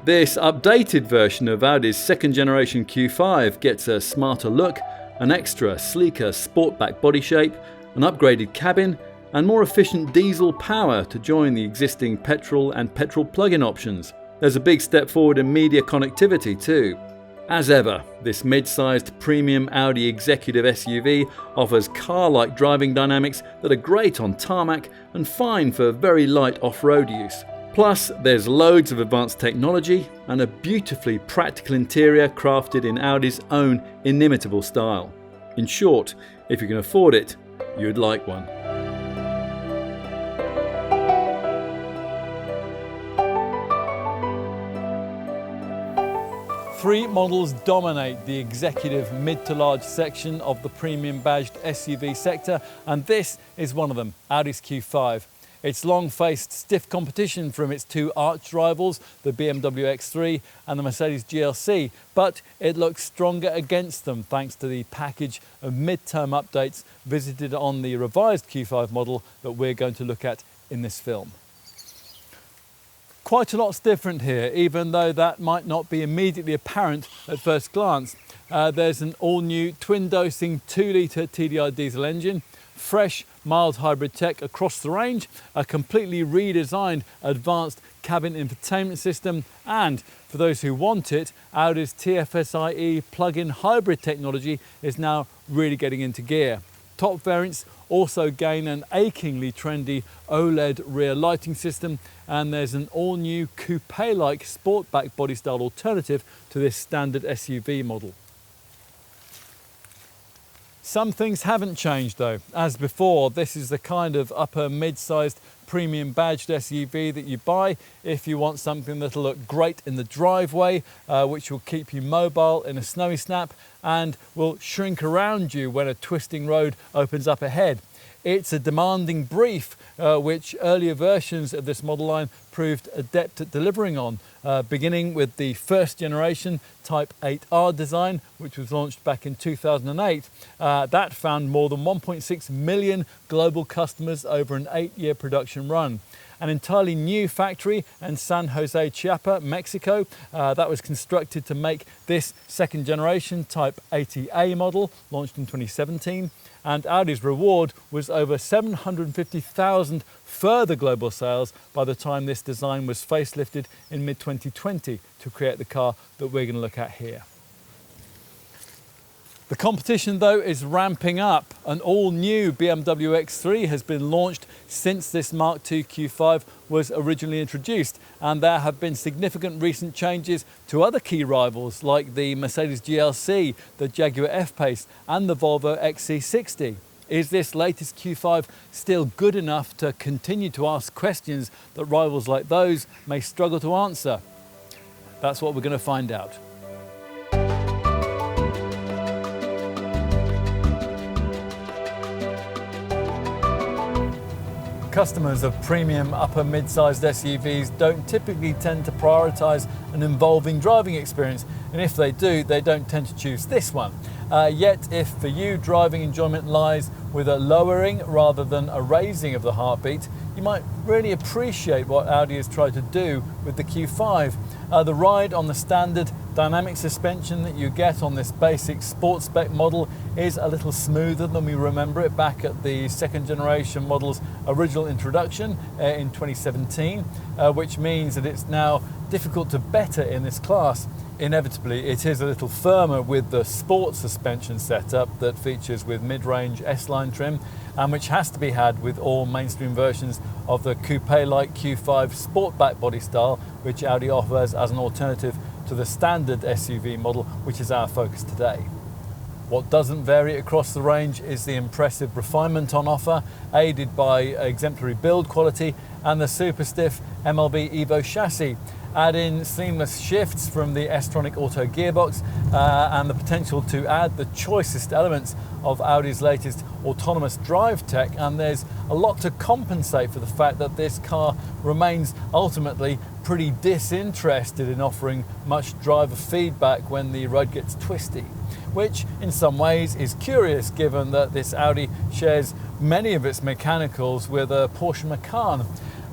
This updated version of Audi's second generation Q5 gets a smarter look, an extra sleeker Sportback body shape, an upgraded cabin, and more efficient diesel power to join the existing petrol and petrol plug-in options. There's a big step forward in media connectivity too. As ever, this mid-sized premium Audi executive SUV offers car-like driving dynamics that are great on tarmac and fine for very light off-road use. Plus, there's loads of advanced technology and a beautifully practical interior crafted in Audi's own inimitable style. In short, if you can afford it, you'd like one. Three models dominate the executive mid to large section of the premium badged SUV sector, and this is one of them, Audi's Q5. It's long faced stiff competition from its two arch rivals, the BMW X3 and the Mercedes GLC, but it looks stronger against them thanks to the package of mid-term updates visited on the revised Q5 model that we're going to look at in this film. Quite a lot's different here, even though that might not be immediately apparent at first glance. There's an all-new twin-dosing 2-litre TDI diesel engine, fresh mild hybrid tech across the range, a completely redesigned advanced cabin infotainment system, and for those who want it, Audi's TFSIe plug-in hybrid technology is now really getting into gear. Top variants also gain an achingly trendy Oled rear lighting system, and there's an all-new coupe-like Sportback body style alternative to this standard SUV model. Some things haven't changed though. As before, this is the kind of upper mid-sized premium badged SUV that you buy if you want something that'll look great in the driveway, which will keep you mobile in a snowy snap and will shrink around you when a twisting road opens up ahead. It's a demanding brief, which earlier versions of this model line proved adept at delivering on, beginning with the first generation Type 8R design, which was launched back in 2008. That found more than 1.6 million global customers over an 8-year production run. An entirely new factory in San Jose, Chiapas, Mexico, that was constructed to make this second generation Type 80A model, launched in 2017. And Audi's reward was over 750,000 further global sales by the time this design was facelifted in mid-2020 to create the car that we're going to look at here. The competition though is ramping up. An all-new BMW X3 has been launched since this Mark II Q5 was originally introduced, and there have been significant recent changes to other key rivals like the Mercedes GLC, the Jaguar F-Pace and the Volvo XC60. Is this latest Q5 still good enough to continue to ask questions that rivals like those may struggle to answer? That's what we're going to find out. Customers of premium upper mid-sized SUVs don't typically tend to prioritise an involving driving experience, and if they do, they don't tend to choose this one. Yet if for you driving enjoyment lies with a lowering rather than a raising of the heartbeat, you might really appreciate what Audi has tried to do with the Q5. The ride on the standard dynamic suspension that you get on this basic sports spec model is a little smoother than we remember it back at the second generation model's original introduction in 2017, which means that it's now difficult to better in this class. Inevitably, it is a little firmer with the sport suspension setup that features with mid-range S-Line trim, and which has to be had with all mainstream versions of the coupe-like Q5 Sportback body style, which Audi offers as an alternative to the standard SUV model, which is our focus today. What doesn't vary across the range is the impressive refinement on offer, aided by exemplary build quality and the super stiff MLB Evo chassis. Add in seamless shifts from the S-Tronic Auto gearbox and the potential to add the choicest elements of Audi's latest autonomous drive tech, and there's a lot to compensate for the fact that this car remains ultimately pretty disinterested in offering much driver feedback when the road gets twisty, which in some ways is curious given that this Audi shares many of its mechanicals with a Porsche Macan.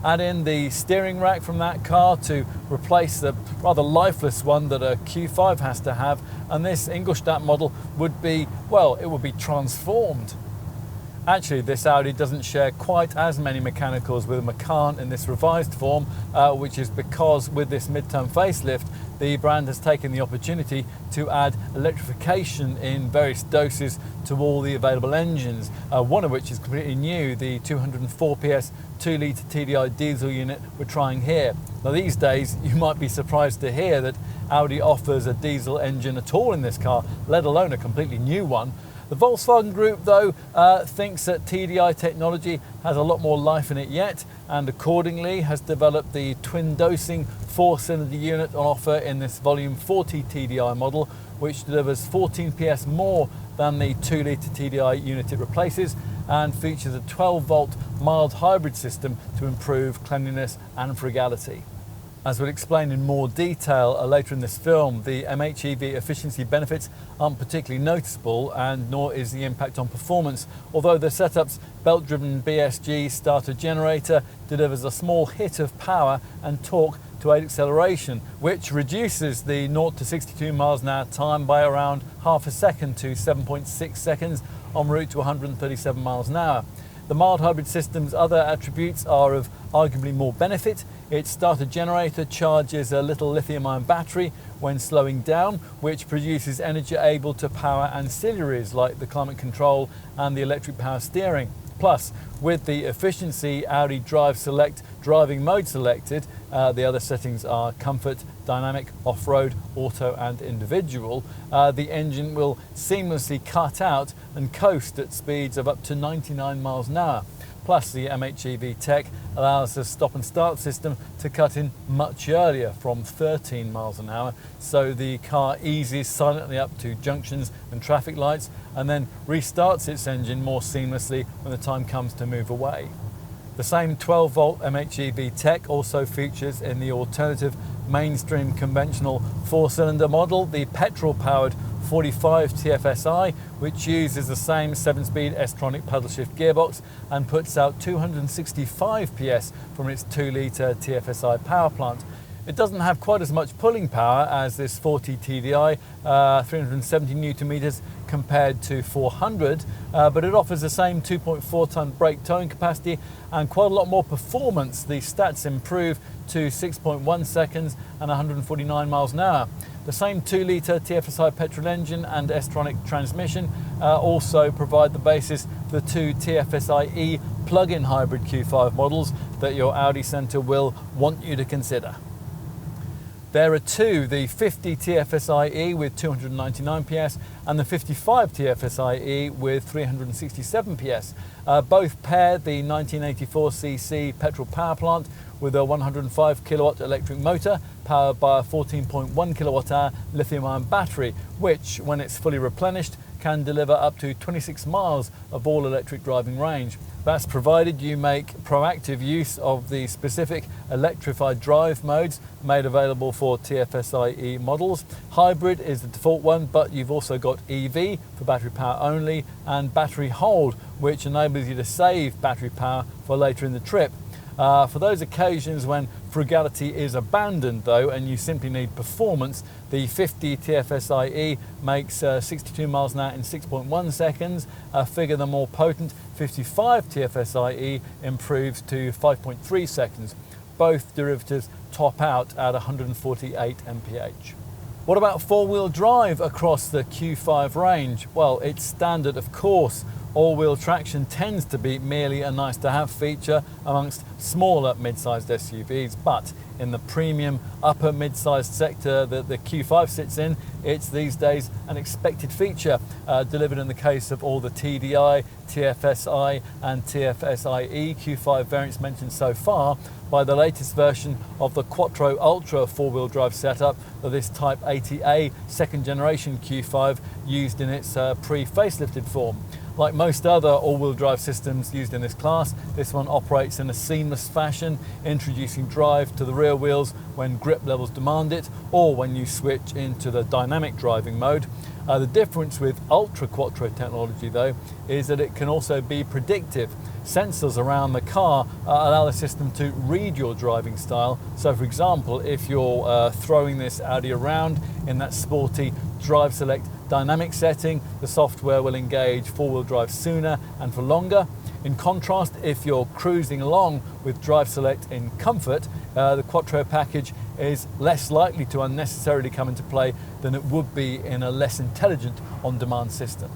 Add in the steering rack from that car to replace the rather lifeless one that a Q5 has to have, and this Ingolstadt model would be, well, it would be transformed. Actually, this Audi doesn't share quite as many mechanicals with a Macan in this revised form, which is because with this midterm facelift, the brand has taken the opportunity to add electrification in various doses to all the available engines, one of which is completely new, the 204 PS 2-litre TDI diesel unit we're trying here. Now these days, you might be surprised to hear that Audi offers a diesel engine at all in this car, let alone a completely new one. The Volkswagen Group, though, thinks that TDI technology has a lot more life in it yet, and accordingly has developed the twin-dosing 4-cylinder unit on offer in this Volume 40 TDI model, which delivers 14 PS more than the 2-litre TDI unit it replaces, and features a 12-volt mild hybrid system to improve cleanliness and frugality. As we'll explain in more detail later in this film, the MHEV efficiency benefits aren't particularly noticeable, and nor is the impact on performance, although the setup's belt-driven BSG starter generator delivers a small hit of power and torque to aid acceleration, which reduces the 0 to 62 miles an hour time by around half a second to 7.6 seconds en route to 137 miles an hour. The mild hybrid system's other attributes are of arguably more benefit. Its starter generator charges a little lithium-ion battery when slowing down, which produces energy able to power ancillaries like the climate control and the electric power steering. Plus, with the efficiency Audi Drive Select driving mode selected, the other settings are comfort, dynamic, off-road, auto and individual, the engine will seamlessly cut out and coast at speeds of up to 99 miles an hour. Plus, the MHEV tech allows the stop and start system to cut in much earlier, from 13 miles an hour, so the car eases silently up to junctions and traffic lights and then restarts its engine more seamlessly when the time comes to move away. The same 12-volt MHEV tech also features in the alternative mainstream conventional 4-cylinder model, the petrol-powered 45 TFSI, which uses the same 7-speed S-tronic paddle shift gearbox and puts out 265 PS from its 2-litre TFSI power plant. It doesn't have quite as much pulling power as this 40 TDI, 370 Newton meters compared to 400, but it offers the same 2.4 ton brake towing capacity and quite a lot more performance. The stats improve to 6.1 seconds and 149 miles an hour. The same 2-litre TFSI petrol engine and S-tronic transmission also provide the basis for the two TFSI-E plug-in hybrid Q5 models that your Audi Centre will want you to consider. There are two, the 50 TFSI-E with 299 PS and the 55 TFSI-E with 367 PS. Both pair the 1984cc petrol power plant with a 105 kilowatt electric motor powered by a 14.1 kilowatt hour lithium-ion battery, which, when it's fully replenished, can deliver up to 26 miles of all-electric driving range. That's provided you make proactive use of the specific electrified drive modes made available for TFSI-E models. Hybrid is the default one, but you've also got EV for battery power only and battery hold, which enables you to save battery power for later in the trip. For those occasions when frugality is abandoned, though, and you simply need performance, the 50 TFSI-E makes 62 miles an hour in 6.1 seconds, a figure the more potent 55 TFSI-E improves to 5.3 seconds. Both derivatives top out at 148 mph. What about four-wheel drive across the Q5 range? Well, it's standard, of course. All-wheel traction tends to be merely a nice-to-have feature amongst smaller mid-sized SUVs, but in the premium upper mid-sized sector that the Q5 sits in, it's these days an expected feature, delivered in the case of all the TDI, TFSI and TFSI-E Q5 variants mentioned so far by the latest version of the Quattro Ultra four-wheel drive setup of this Type 80A second generation Q5 used in its pre-facelifted form. Like most other all-wheel drive systems used in this class, this one operates in a seamless fashion, introducing drive to the rear wheels when grip levels demand it, or when you switch into the dynamic driving mode. The difference with Ultra Quattro technology, though, is that it can also be predictive. Sensors around the car allow the system to read your driving style. So, for example, if you're throwing this Audi around in that sporty Drive Select dynamic setting, the software will engage four-wheel drive sooner and for longer. In contrast, if you're cruising along with Drive Select in comfort, the Quattro package is less likely to unnecessarily come into play than it would be in a less intelligent on-demand system.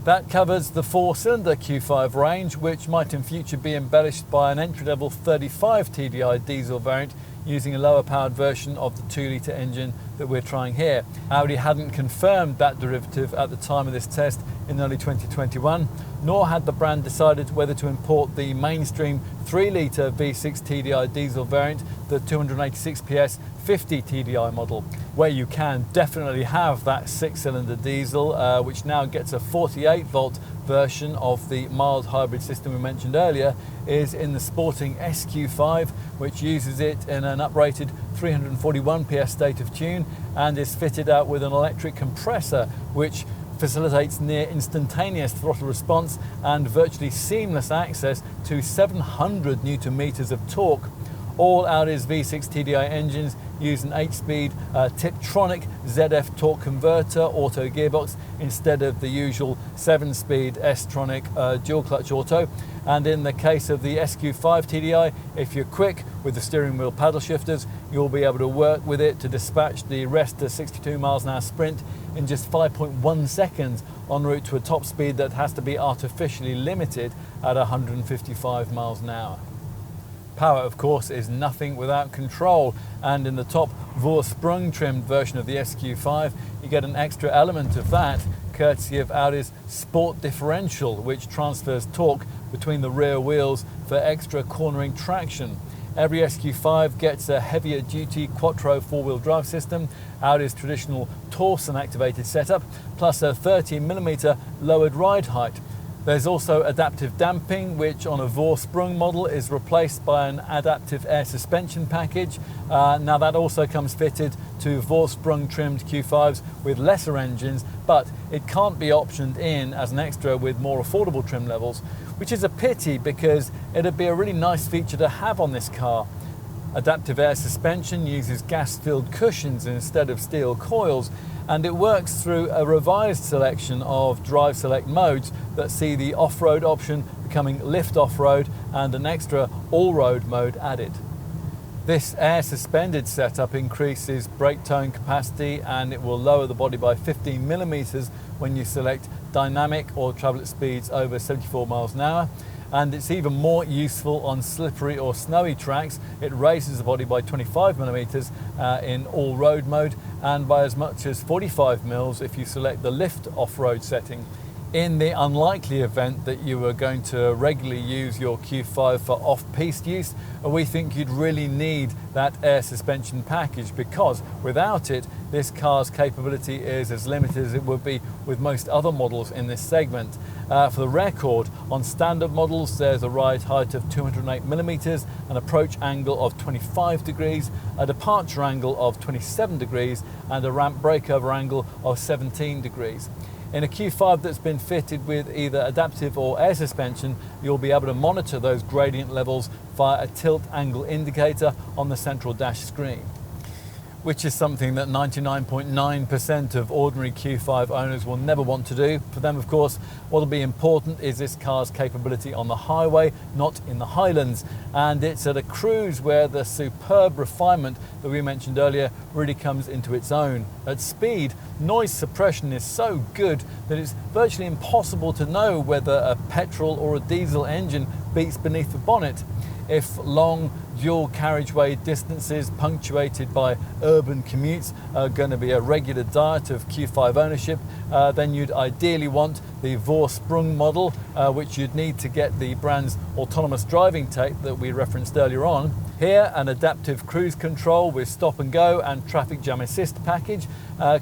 That covers the four-cylinder Q5 range, which might in future be embellished by an entry-level 35 TDI diesel variant using a lower-powered version of the 2-litre engine that we're trying here. Audi hadn't confirmed that derivative at the time of this test in early 2021, nor had the brand decided whether to import the mainstream 3-litre V6 TDI diesel variant, the 286 PS 50 TDI model. Where you can definitely have that 6-cylinder diesel, which now gets a 48-volt version of the mild hybrid system we mentioned earlier, is in the sporting SQ5, which uses it in an uprated 341 PS state of tune and is fitted out with an electric compressor, which facilitates near instantaneous throttle response and virtually seamless access to 700 Newton meters of torque. All Audi's V6 TDI engines use an 8-speed Tiptronic ZF torque converter auto gearbox instead of the usual 7-speed S-Tronic dual clutch auto. And in the case of the SQ5 TDI, if you're quick with the steering wheel paddle shifters, you'll be able to work with it to dispatch the rest of 62 miles an hour sprint in just 5.1 seconds en route to a top speed that has to be artificially limited at 155 miles an hour. Power, of course, is nothing without control, and in the top Vorsprung trimmed version of the SQ5, you get an extra element of that, courtesy of Audi's Sport Differential, which transfers torque between the rear wheels for extra cornering traction. Every SQ5 gets a heavier duty Quattro four-wheel drive system, Audi's traditional Torsen activated setup, plus a 30mm lowered ride height. There's also adaptive damping, which on a Vorsprung model is replaced by an adaptive air suspension package. Now that also comes fitted to Vorsprung trimmed Q5s with lesser engines, but it can't be optioned in as an extra with more affordable trim levels, which is a pity because it'd be a really nice feature to have on this car. Adaptive air suspension uses gas-filled cushions instead of steel coils, and it works through a revised selection of Drive Select modes that see the off-road option becoming Lift Off-Road and an extra All-Road mode added. This air-suspended setup increases brake tone capacity, and it will lower the body by 15mm when you select dynamic or travel at speeds over 74 miles an hour. And it's even more useful on slippery or snowy tracks. It raises the body by 25mm in all-road mode and by as much as 45mm if you select the lift off-road setting. In the unlikely event that you were going to regularly use your Q5 for off-piste use, we think you'd really need that air suspension package, because without it, this car's capability is as limited as it would be with most other models in this segment. For the record, on standard models, there's a ride height of 208mm, an approach angle of 25 degrees, a departure angle of 27 degrees, and a ramp breakover angle of 17 degrees. In a Q5 that's been fitted with either adaptive or air suspension, you'll be able to monitor those gradient levels via a tilt angle indicator on the central dash screen, which is something that 99.9% of ordinary Q5 owners will never want to do. For them, of course, what will be important is this car's capability on the highway, not in the highlands. And it's at a cruise where the superb refinement that we mentioned earlier really comes into its own. At speed, noise suppression is so good that it's virtually impossible to know whether a petrol or a diesel engine beats beneath the bonnet. If long dual carriageway distances punctuated by urban commutes are going to be a regular diet of Q5 ownership, then you'd ideally want the Vorsprung model, which you'd need to get the brand's autonomous driving tech that we referenced earlier on. Here, an adaptive cruise control with stop and go and traffic jam assist package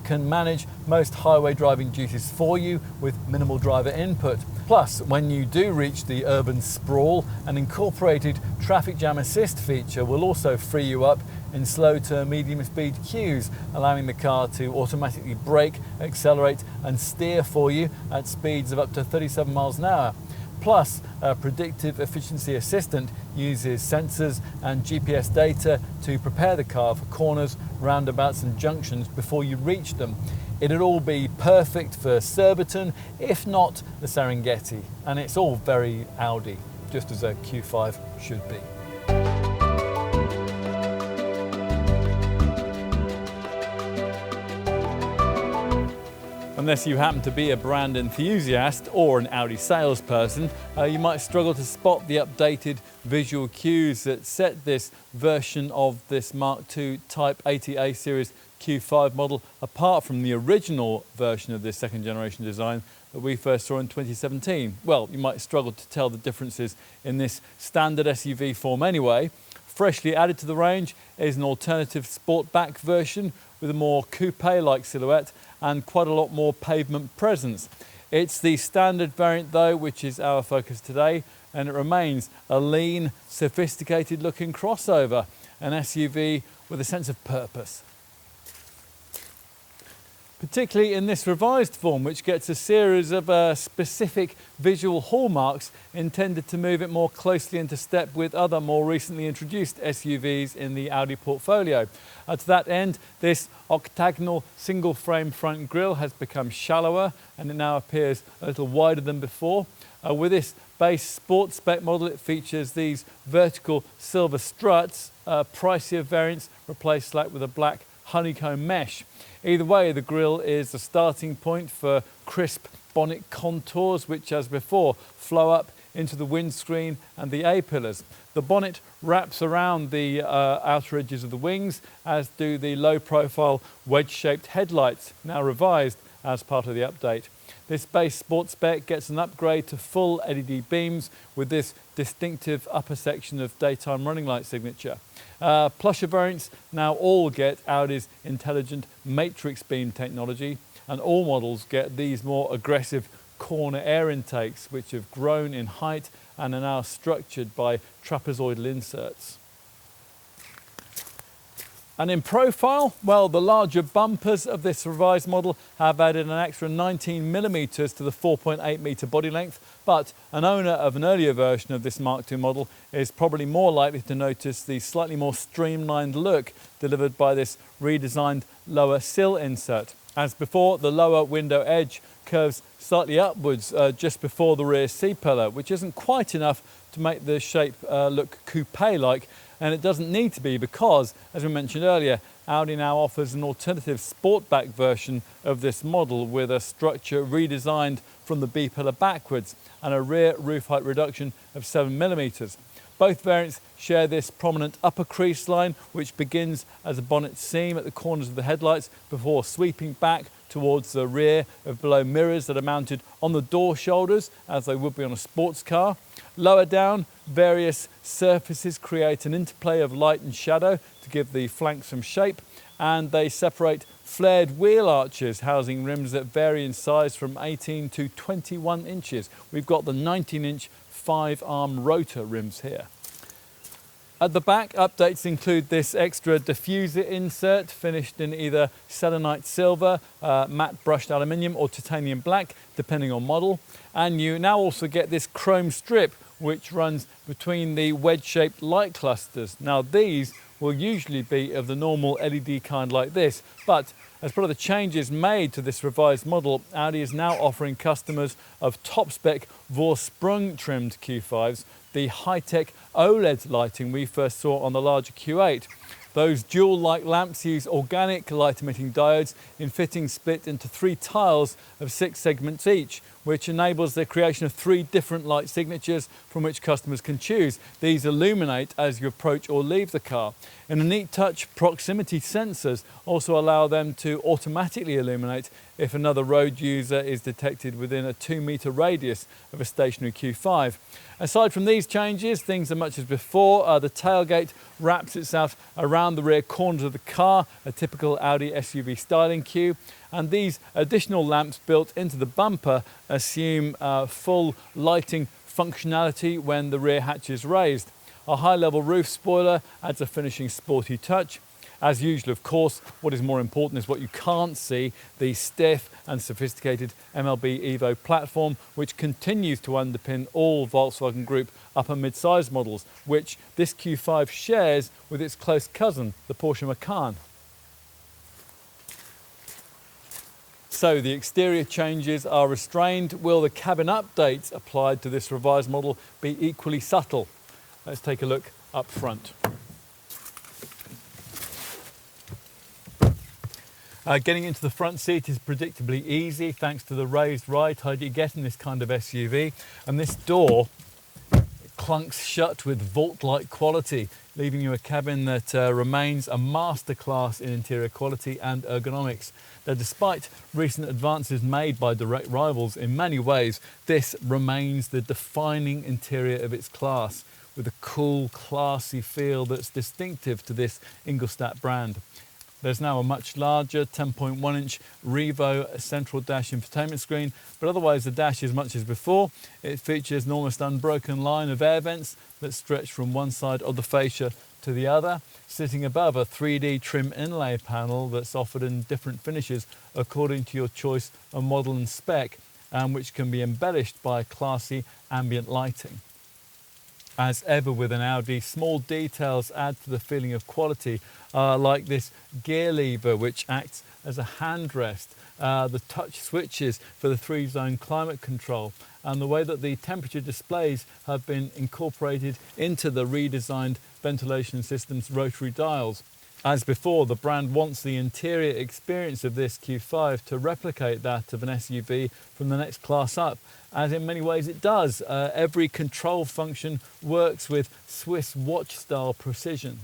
can manage most highway driving duties for you with minimal driver input. Plus, when you do reach the urban sprawl, an incorporated traffic jam assist feature will also free you up in slow to medium speed queues, allowing the car to automatically brake, accelerate and steer for you at speeds of up to 37 miles an hour. Plus, a Predictive Efficiency Assistant uses sensors and GPS data to prepare the car for corners, roundabouts and junctions before you reach them. It'd all be perfect for Surbiton, if not the Serengeti. And it's all very Audi, just as a Q5 should be. Unless you happen to be a brand enthusiast or an Audi salesperson, you might struggle to spot the updated visual cues that set this version of this Mark II Type 80A Series Q5 model apart from the original version of this second generation design that we first saw in 2017. Well, you might struggle to tell the differences in this standard SUV form anyway. Freshly added to the range is an alternative Sportback version with a more coupe-like silhouette and quite a lot more pavement presence. It's the standard variant though, which is our focus today, and it remains a lean, sophisticated looking crossover, an SUV with a sense of purpose. Particularly in this revised form, which gets a series of specific visual hallmarks intended to move it more closely into step with other more recently introduced SUVs in the Audi portfolio. To that end, this octagonal single frame front grille has become shallower and it now appears a little wider than before. With this base sport spec model, it features these vertical silver struts. Pricier variants replace slack with a black honeycomb mesh. Either way, the grille is the starting point for crisp bonnet contours, which as before flow up into the windscreen and the A-pillars. The bonnet wraps around the outer edges of the wings, as do the low-profile wedge-shaped headlights, now revised as part of the update. This base sport spec gets an upgrade to full LED beams with this distinctive upper section of daytime running light signature. Plusher variants now all get Audi's intelligent matrix beam technology, and all models get these more aggressive corner air intakes, which have grown in height and are now structured by trapezoidal inserts. And in profile, well, the larger bumpers of this revised model have added an extra 19mm to the 4.8 metre body length, but an owner of an earlier version of this Mark II model is probably more likely to notice the slightly more streamlined look delivered by this redesigned lower sill insert. As before, the lower window edge curves slightly upwards just before the rear C-pillar, which isn't quite enough to make the shape look coupe-like, and it doesn't need to be because, as we mentioned earlier, Audi now offers an alternative Sportback version of this model with a structure redesigned from the B-pillar backwards and a rear roof height reduction of 7mm. Both variants share this prominent upper crease line, which begins as a bonnet seam at the corners of the headlights before sweeping back towards the rear of below mirrors that are mounted on the door shoulders, as they would be on a sports car. Lower down, various surfaces create an interplay of light and shadow to give the flanks some shape, and they separate flared wheel arches housing rims that vary in size from 18 to 21 inches. We've got the 19-inch 5-arm rotor rims here. At the back, updates include this extra diffuser insert finished in either selenite silver, matte brushed aluminium or titanium black, depending on model. And you now also get this chrome strip which runs between the wedge-shaped light clusters. Now these will usually be of the normal LED kind like this, but as part of the changes made to this revised model, Audi is now offering customers of top-spec Vorsprung trimmed Q5s the high-tech Oled lighting we first saw on the larger Q8. Those dual light lamps use organic light-emitting diodes in fittings split into 3 tiles of 6 segments each, which enables the creation of 3 different light signatures from which customers can choose. These illuminate as you approach or leave the car. In a neat touch, proximity sensors also allow them to automatically illuminate if another road user is detected within a 2-metre radius of a stationary Q5. Aside from these changes, things are much as before. The tailgate wraps itself around the rear corners of the car, a typical Audi SUV styling cue, and these additional lamps built into the bumper assume full lighting functionality when the rear hatch is raised. A high-level roof spoiler adds a finishing sporty touch. As usual, of course, what is more important is what you can't see, the stiff and sophisticated MLB Evo platform, which continues to underpin all Volkswagen Group upper mid-size models, which this Q5 shares with its close cousin, the Porsche Macan. So the exterior changes are restrained. Will the cabin updates applied to this revised model be equally subtle? Let's take a look up front. Getting into the front seat is predictably easy thanks to the raised ride height you get in this kind of SUV, and this door clunks shut with vault-like quality, leaving you a cabin that remains a masterclass in interior quality and ergonomics. Now, despite recent advances made by direct rivals in many ways, this remains the defining interior of its class, with a cool, classy feel that's distinctive to this Ingolstadt brand. There's now a much larger 10.1-inch Revo central dash infotainment screen, but otherwise the dash is much as before. It features an almost unbroken line of air vents that stretch from one side of the fascia to the other, sitting above a 3D trim inlay panel that's offered in different finishes according to your choice of model and spec, and which can be embellished by classy ambient lighting. As ever with an Audi, small details add to the feeling of quality, like this gear lever which acts as a handrest, the touch switches for the 3-zone climate control, and the way that the temperature displays have been incorporated into the redesigned ventilation system's rotary dials. As before, the brand wants the interior experience of this Q5 to replicate that of an SUV from the next class up, as in many ways it does. Every control function works with Swiss watch-style precision.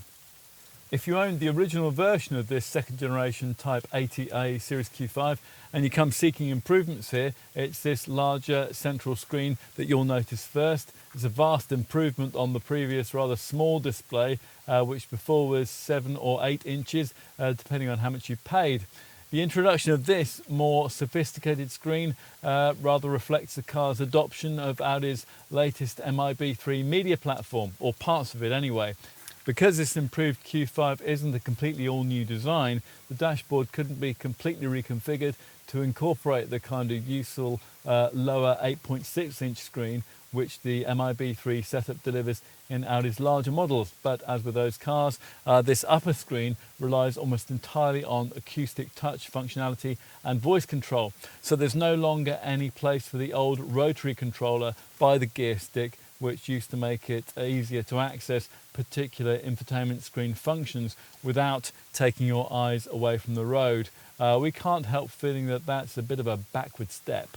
If you own the original version of this second generation Type 80A Series Q5 and you come seeking improvements here, it's this larger central screen that you'll notice first. It's a vast improvement on the previous rather small display, which before was 7 or 8 inches, depending on how much you paid. The introduction of this more sophisticated screen rather reflects the car's adoption of Audi's latest MIB3 media platform, or parts of it anyway. Because this improved Q5 isn't a completely all-new design, the dashboard couldn't be completely reconfigured to incorporate the kind of useful lower 8.6-inch screen which the MIB3 setup delivers in Audi's larger models. But as with those cars, this upper screen relies almost entirely on acoustic touch functionality and voice control. So there's no longer any place for the old rotary controller by the gear stick, which used to make it easier to access particular infotainment screen functions without taking your eyes away from the road. We can't help feeling that that's a bit of a backward step.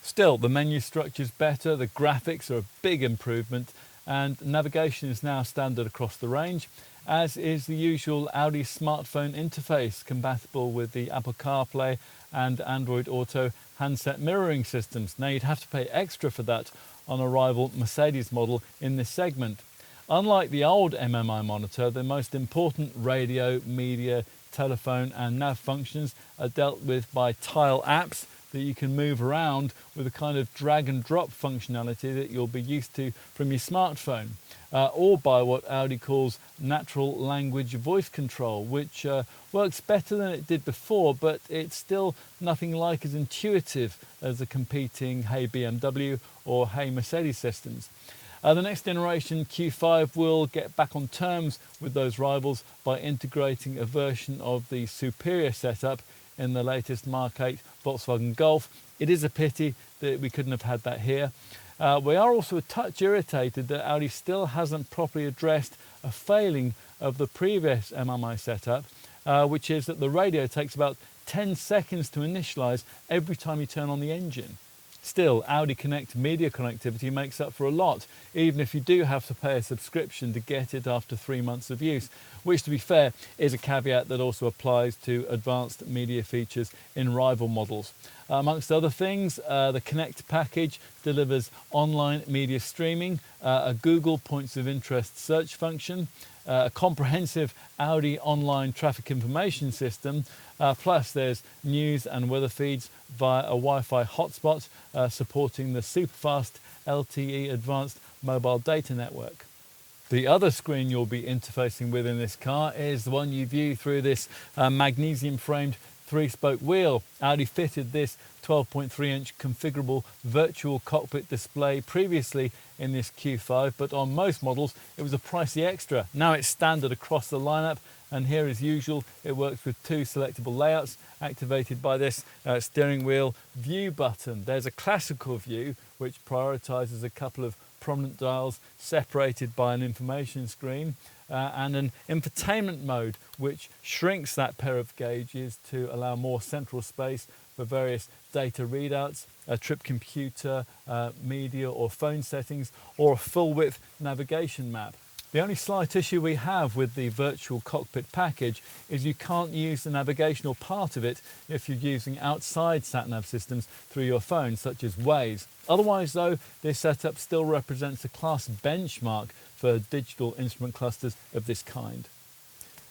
Still, the menu structure is better, the graphics are a big improvement, and navigation is now standard across the range, as is the usual Audi smartphone interface compatible with the Apple CarPlay and Android Auto handset mirroring systems. Now, you'd have to pay extra for that on a rival Mercedes model in this segment. Unlike the old MMI monitor, the most important radio, media, telephone and nav functions are dealt with by tile apps that you can move around with a kind of drag and drop functionality that you'll be used to from your smartphone, or by what Audi calls natural language voice control, which works better than it did before, but it's still nothing like as intuitive as the competing Hey BMW or Hey Mercedes systems. The next generation Q5 will get back on terms with those rivals by integrating a version of the superior setup in the latest Mark 8 Volkswagen Golf. It is a pity that we couldn't have had that here. We are also a touch irritated that Audi still hasn't properly addressed a failing of the previous Mmi setup, which is that the radio takes about 10 seconds to initialize every time you turn on the engine. Still, Audi Connect media connectivity makes up for a lot, even if you do have to pay a subscription to get it after 3 months of use, which, to be fair, is a caveat that also applies to advanced media features in rival models. Amongst other things, the Connect package delivers online media streaming, a Google Points of Interest search function, a comprehensive Audi online traffic information system, plus there's news and weather feeds via a Wi-Fi hotspot supporting the superfast LTE advanced mobile data network. The other screen you'll be interfacing with in this car is the one you view through this magnesium framed 3-spoke wheel. Audi fitted this 12.3-inch configurable virtual cockpit display previously in this Q5, but on most models it was a pricey extra. Now it's standard across the lineup, and here as usual it works with 2 selectable layouts activated by this steering wheel view button. There's a classical view which prioritises a couple of prominent dials separated by an information screen, and an infotainment mode which shrinks that pair of gauges to allow more central space for various data readouts, a trip computer, media or phone settings, or a full width navigation map. The only slight issue we have with the virtual cockpit package is you can't use the navigational part of it if you're using outside sat-nav systems through your phone, such as Waze. Otherwise though, this setup still represents a class benchmark for digital instrument clusters of this kind.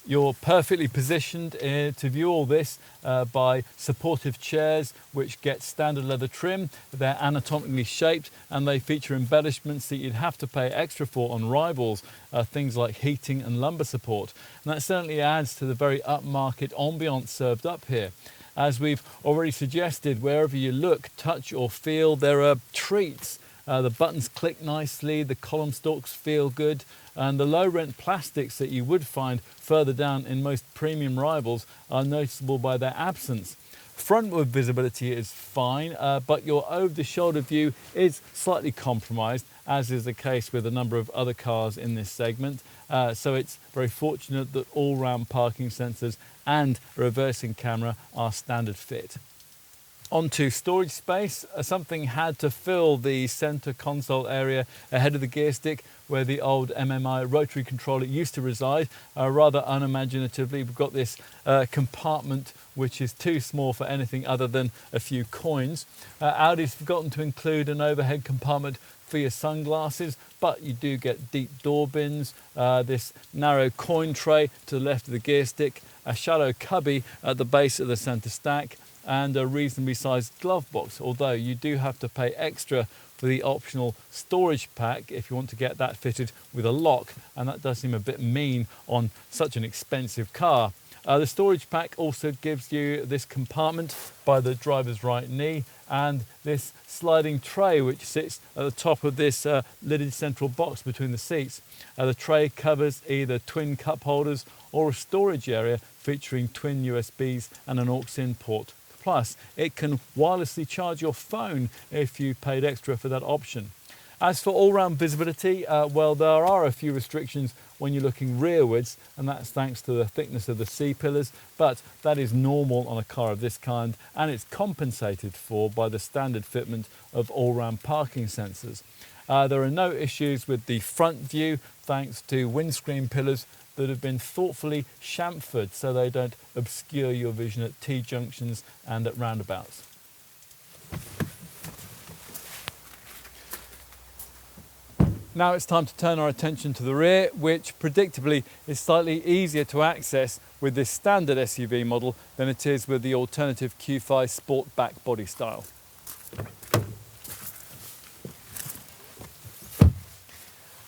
You're perfectly positioned to view all this by supportive chairs which get standard leather trim. They're anatomically shaped and they feature embellishments that you'd have to pay extra for on rivals, things like heating and lumbar support. And that certainly adds to the very upmarket ambiance served up here. As we've already suggested, wherever you look, touch or feel, there are treats. The buttons click nicely, the column stalks feel good, and the low-rent plastics that you would find further down in most premium rivals are noticeable by their absence. Frontward visibility is fine, but your over-the-shoulder view is slightly compromised, as is the case with a number of other cars in this segment. So it's very fortunate that all-round parking sensors and reversing camera are standard fit. Onto storage space, something had to fill the center console area ahead of the gear stick where the old Mmi rotary controller used to reside. Rather unimaginatively, we've got this compartment which is too small for anything other than a few coins. Audi's forgotten to include an overhead compartment for your sunglasses, but you do get deep door bins, this narrow coin tray to the left of the gear stick, a shallow cubby at the base of the center stack, and a reasonably sized glove box, although you do have to pay extra for the optional storage pack if you want to get that fitted with a lock, and that does seem a bit mean on such an expensive car. The storage pack also gives you this compartment by the driver's right knee and this sliding tray which sits at the top of this lidded central box between the seats. The tray covers either twin cup holders or a storage area featuring twin USBs and an aux-in port. Plus, it can wirelessly charge your phone if you paid extra for that option. As for all-round visibility, well, there are a few restrictions when you're looking rearwards, and that's thanks to the thickness of the C-pillars, but that is normal on a car of this kind, and it's compensated for by the standard fitment of all-round parking sensors. There are no issues with the front view thanks to windscreen pillars that have been thoughtfully chamfered so they don't obscure your vision at T-junctions and at roundabouts. Now it's time to turn our attention to the rear, which predictably is slightly easier to access with this standard SUV model than it is with the alternative Q5 Sportback body style.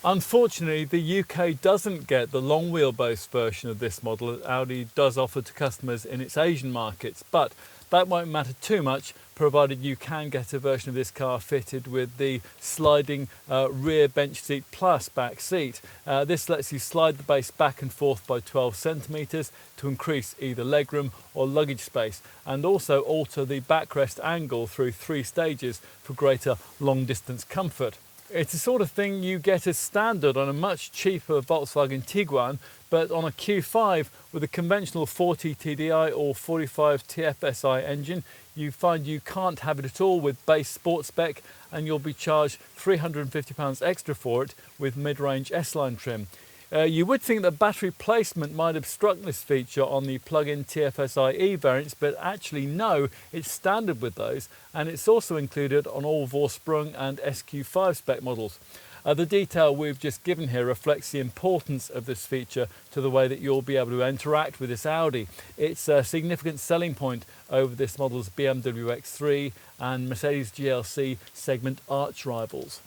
Unfortunately, the UK doesn't get the long wheelbase version of this model that Audi does offer to customers in its Asian markets, but that won't matter too much provided you can get a version of this car fitted with the sliding rear bench seat plus back seat. This lets you slide the base back and forth by 12 centimetres to increase either legroom or luggage space, and also alter the backrest angle through 3 stages for greater long distance comfort. It's the sort of thing you get as standard on a much cheaper Volkswagen Tiguan, but on a Q5 with a conventional 40 TDI or 45 TFSI engine, you find you can't have it at all with base sport spec, and you'll be charged £350 extra for it with mid-range S-Line trim. You would think that battery placement might obstruct this feature on the plug-in TFSI-E variants, but actually no, it's standard with those, and it's also included on all Vorsprung and SQ5 spec models. The detail we've just given here reflects the importance of this feature to the way that you'll be able to interact with this Audi. It's a significant selling point over this model's BMW X3 and Mercedes GLC segment arch rivals.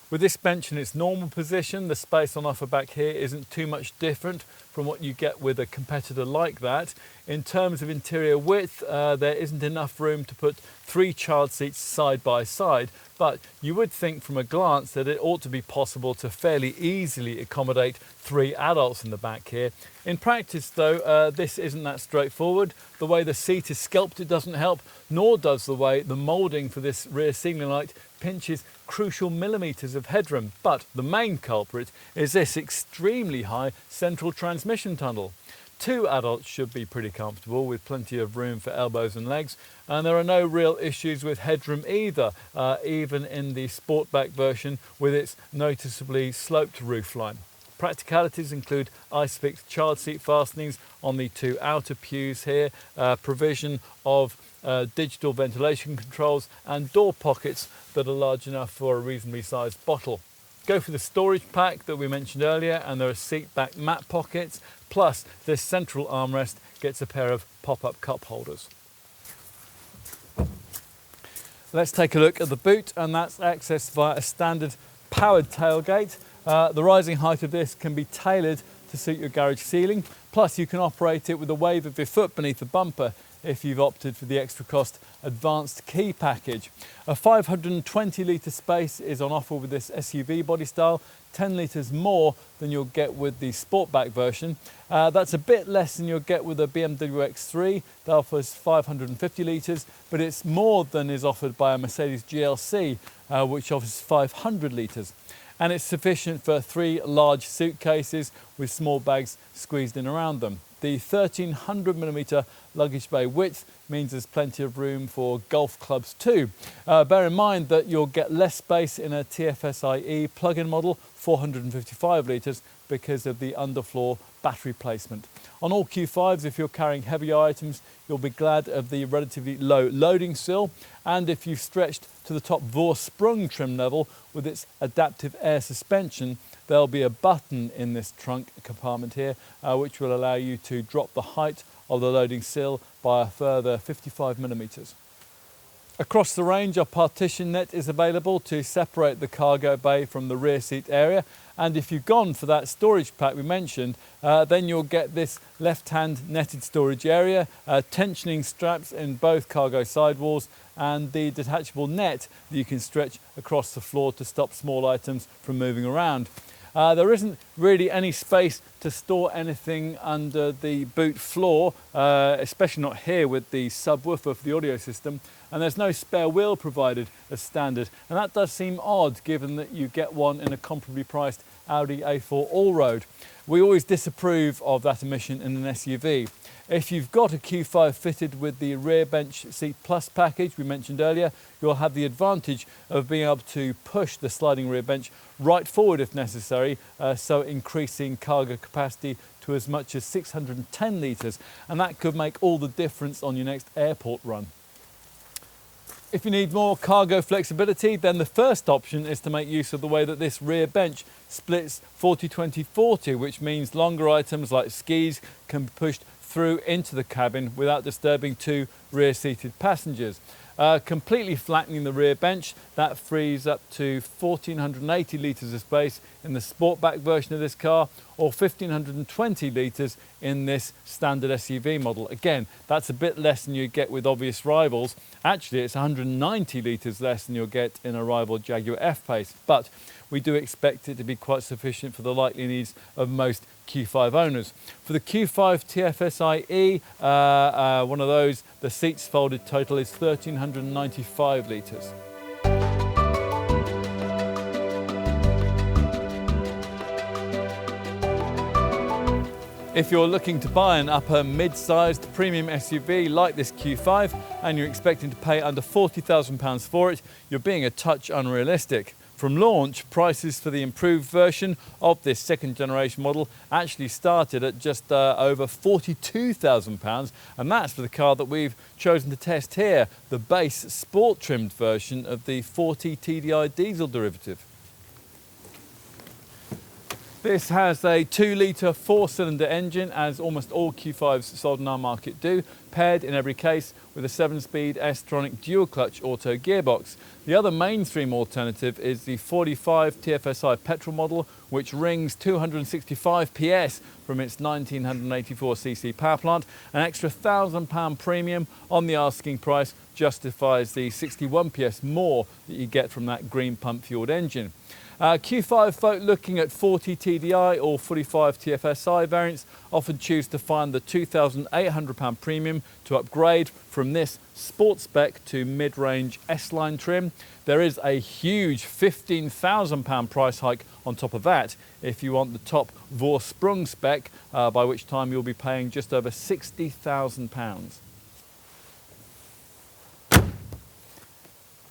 With this bench in its normal position, the space on offer back here isn't too much different from what you get with a competitor like that. In terms of interior width, there isn't enough room to put 3 child seats side by side, but you would think from a glance that it ought to be possible to fairly easily accommodate 3 adults in the back here. In practice though, this isn't that straightforward. The way the seat is sculpted doesn't help, nor does the way the moulding for this rear ceiling light pinches crucial millimetres of headroom. But the main culprit is this extremely high central transmission tunnel. 2 adults should be pretty comfortable with plenty of room for elbows and legs, and there are no real issues with headroom either, even in the Sportback version with its noticeably sloped roofline. Practicalities include ISOFIX child seat fastenings on the 2 outer pews here, provision of digital ventilation controls and door pockets that are large enough for a reasonably sized bottle. Go for the storage pack that we mentioned earlier, and there are seat back mat pockets, plus this central armrest gets a pair of pop-up cup holders. Let's take a look at the boot, and that's accessed via a standard powered tailgate. The rising height of this can be tailored to suit your garage ceiling, plus you can operate it with a wave of your foot beneath the bumper if you've opted for the extra cost advanced key package. A 520 litre space is on offer with this SUV body style, 10 litres more than you'll get with the Sportback version. That's a bit less than you'll get with a BMW X3 that offers 550 litres, but it's more than is offered by a Mercedes GLC, which offers 500 litres. And it's sufficient for 3 large suitcases with small bags squeezed in around them. The 1300mm luggage bay width means there's plenty of room for golf clubs too. Bear in mind that you'll get less space in a TFSI-E plug-in model, 455 litres, because of the underfloor battery placement. On all Q5s, if you're carrying heavier items, you'll be glad of the relatively low loading sill, and if you've stretched to the top Vorsprung trim level with its adaptive air suspension, there'll be a button in this trunk compartment here which will allow you to drop the height of the loading sill by a further 55mm. Across the range, a partition net is available to separate the cargo bay from the rear seat area, and if you've gone for that storage pack we mentioned, then you'll get this left-hand netted storage area, tensioning straps in both cargo sidewalls, and the detachable net that you can stretch across the floor to stop small items from moving around. There isn't really any space to store anything under the boot floor, especially not here with the subwoofer for the audio system, and there's no spare wheel provided as standard, and that does seem odd given that you get one in a comparably priced Audi A4 Allroad. We always disapprove of that omission in an SUV. If you've got a Q5 fitted with the rear bench seat plus package we mentioned earlier, you'll have the advantage of being able to push the sliding rear bench right forward if necessary, so increasing cargo capacity to as much as 610 litres, and that could make all the difference on your next airport run. If you need more cargo flexibility, then the first option is to make use of the way that this rear bench splits 40-20-40, which means longer items like skis can be pushed through into the cabin without disturbing 2 rear-seated passengers. Completely flattening the rear bench, that frees up to 1,480 litres of space in the Sportback version of this car, or 1,520 litres in this standard SUV model. Again, that's a bit less than you get with obvious rivals. Actually, it's 190 litres less than you'll get in a rival Jaguar F-Pace, but we do expect it to be quite sufficient for the likely needs of most Q5 owners. For the Q5 TFSI-E, one of those, the seats folded total is 1,395 litres. If you're looking to buy an upper mid-sized premium SUV like this Q5 and you're expecting to pay under £40,000 for it, you're being a touch unrealistic. From launch, prices for the improved version of this second generation model actually started at just over £42,000, and that's for the car that we've chosen to test here, the base sport trimmed version of the 40 TDI diesel derivative. This has a 2-litre 4-cylinder engine, as almost all Q5s sold in our market do, paired in every case with a 7-speed S-tronic dual-clutch auto gearbox. The other mainstream alternative is the 45 TFSI petrol model, which rings 265 PS from its 1984cc power plant. An extra £1,000 premium on the asking price justifies the 61 PS more that you get from that green pump-fueled engine. Q5 folk looking at 40 TDI or 45 TFSI variants often choose to find the £2,800 premium to upgrade from this sport spec to mid-range S-line trim. There is a huge £15,000 price hike on top of that if you want the top Vorsprung spec, by which time you'll be paying just over £60,000.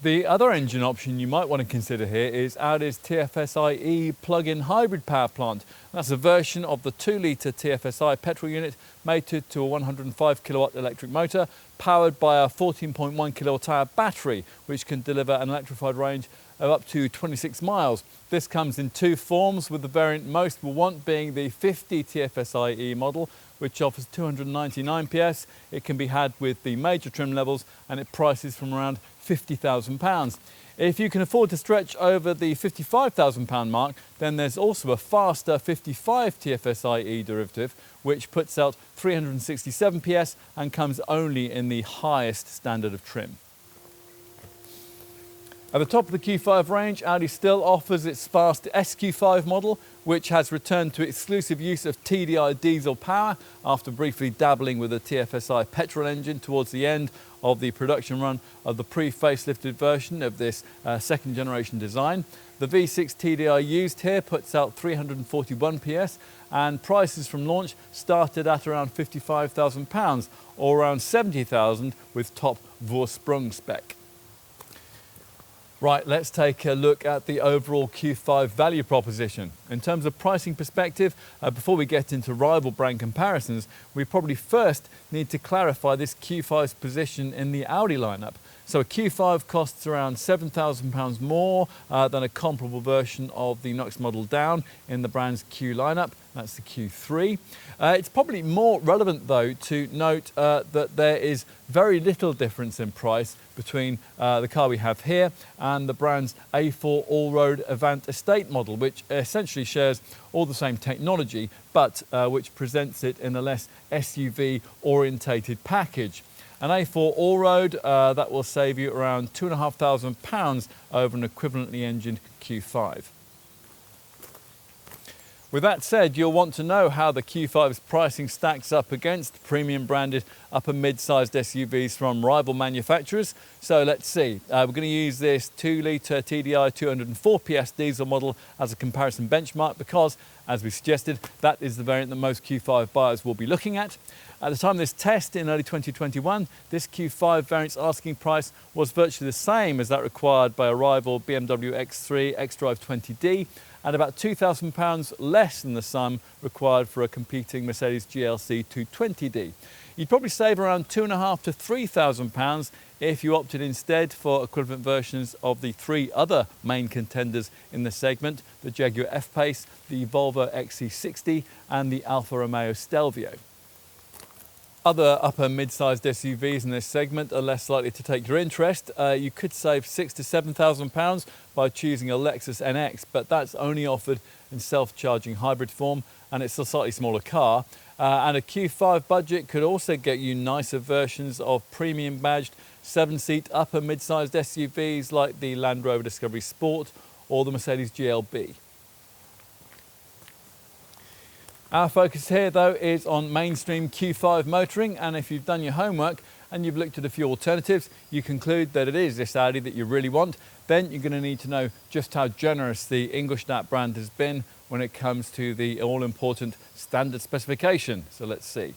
The other engine option you might want to consider here is Audi's TFSI E plug-in hybrid power plant. That's a version of the 2-litre TFSI petrol unit mated to a 105 kilowatt electric motor powered by a 14.1 kilowatt hour battery, which can deliver an electrified range of up to 26 miles. This comes in two forms, with the variant most will want being the 50 TFSI E model, which offers 299 PS. It can be had with the major trim levels and it prices from around £50,000. If you can afford to stretch over the £55,000 mark, then there's also a faster 55 TFSI E derivative, which puts out 367 PS and comes only in the highest standard of trim. At the top of the Q5 range, Audi still offers its fast SQ5 model, which has returned to exclusive use of TDI diesel power after briefly dabbling with a TFSI petrol engine towards the end of the production run of the pre-facelifted version of this second generation design. The V6 TDI used here puts out 341 PS, and prices from launch started at around £55,000 or around £70,000 with top Vorsprung spec. Right, let's take a look at the overall Q5 value proposition. In terms of pricing perspective, before we get into rival brand comparisons, we probably first need to clarify this Q5's position in the Audi lineup. So a Q5 costs around £7,000 more than a comparable version of the next model down in the brand's Q lineup. That's the Q3. It's probably more relevant though to note that there is very little difference in price between the car we have here and the brand's A4 all-road Avant Estate model, which essentially shares all the same technology, but which presents it in a less SUV-orientated package. An A4 all-road, that will save you around £2,500 over an equivalently engined Q5. With that said, you'll want to know how the Q5's pricing stacks up against premium branded upper mid-sized SUVs from rival manufacturers. So let's see. We're going to use this 2-litre TDI 204 PS diesel model as a comparison benchmark because, as we suggested, that is the variant that most Q5 buyers will be looking at. At the time of this test in early 2021, this Q5 variant's asking price was virtually the same as that required by a rival BMW X3 xDrive 20D, and about £2,000 less than the sum required for a competing Mercedes GLC 220D. You'd probably save around £2,500 to £3,000 if you opted instead for equivalent versions of the three other main contenders in the segment, the Jaguar F-Pace, the Volvo XC60 and the Alfa Romeo Stelvio. Other upper mid-sized SUVs in this segment are less likely to take your interest. You could save £6,000 to £7,000 by choosing a Lexus NX, but that's only offered in self-charging hybrid form, and it's a slightly smaller car. And a Q5 budget could also get you nicer versions of premium badged 7-seat upper mid-sized SUVs like the Land Rover Discovery Sport or the Mercedes GLB. Our focus here though is on mainstream Q5 motoring, and if you've done your homework and you've looked at a few alternatives, you conclude that it is this Audi that you really want, then you're going to need to know just how generous the Ingolstadt brand has been when it comes to the all-important standard specification. So let's see.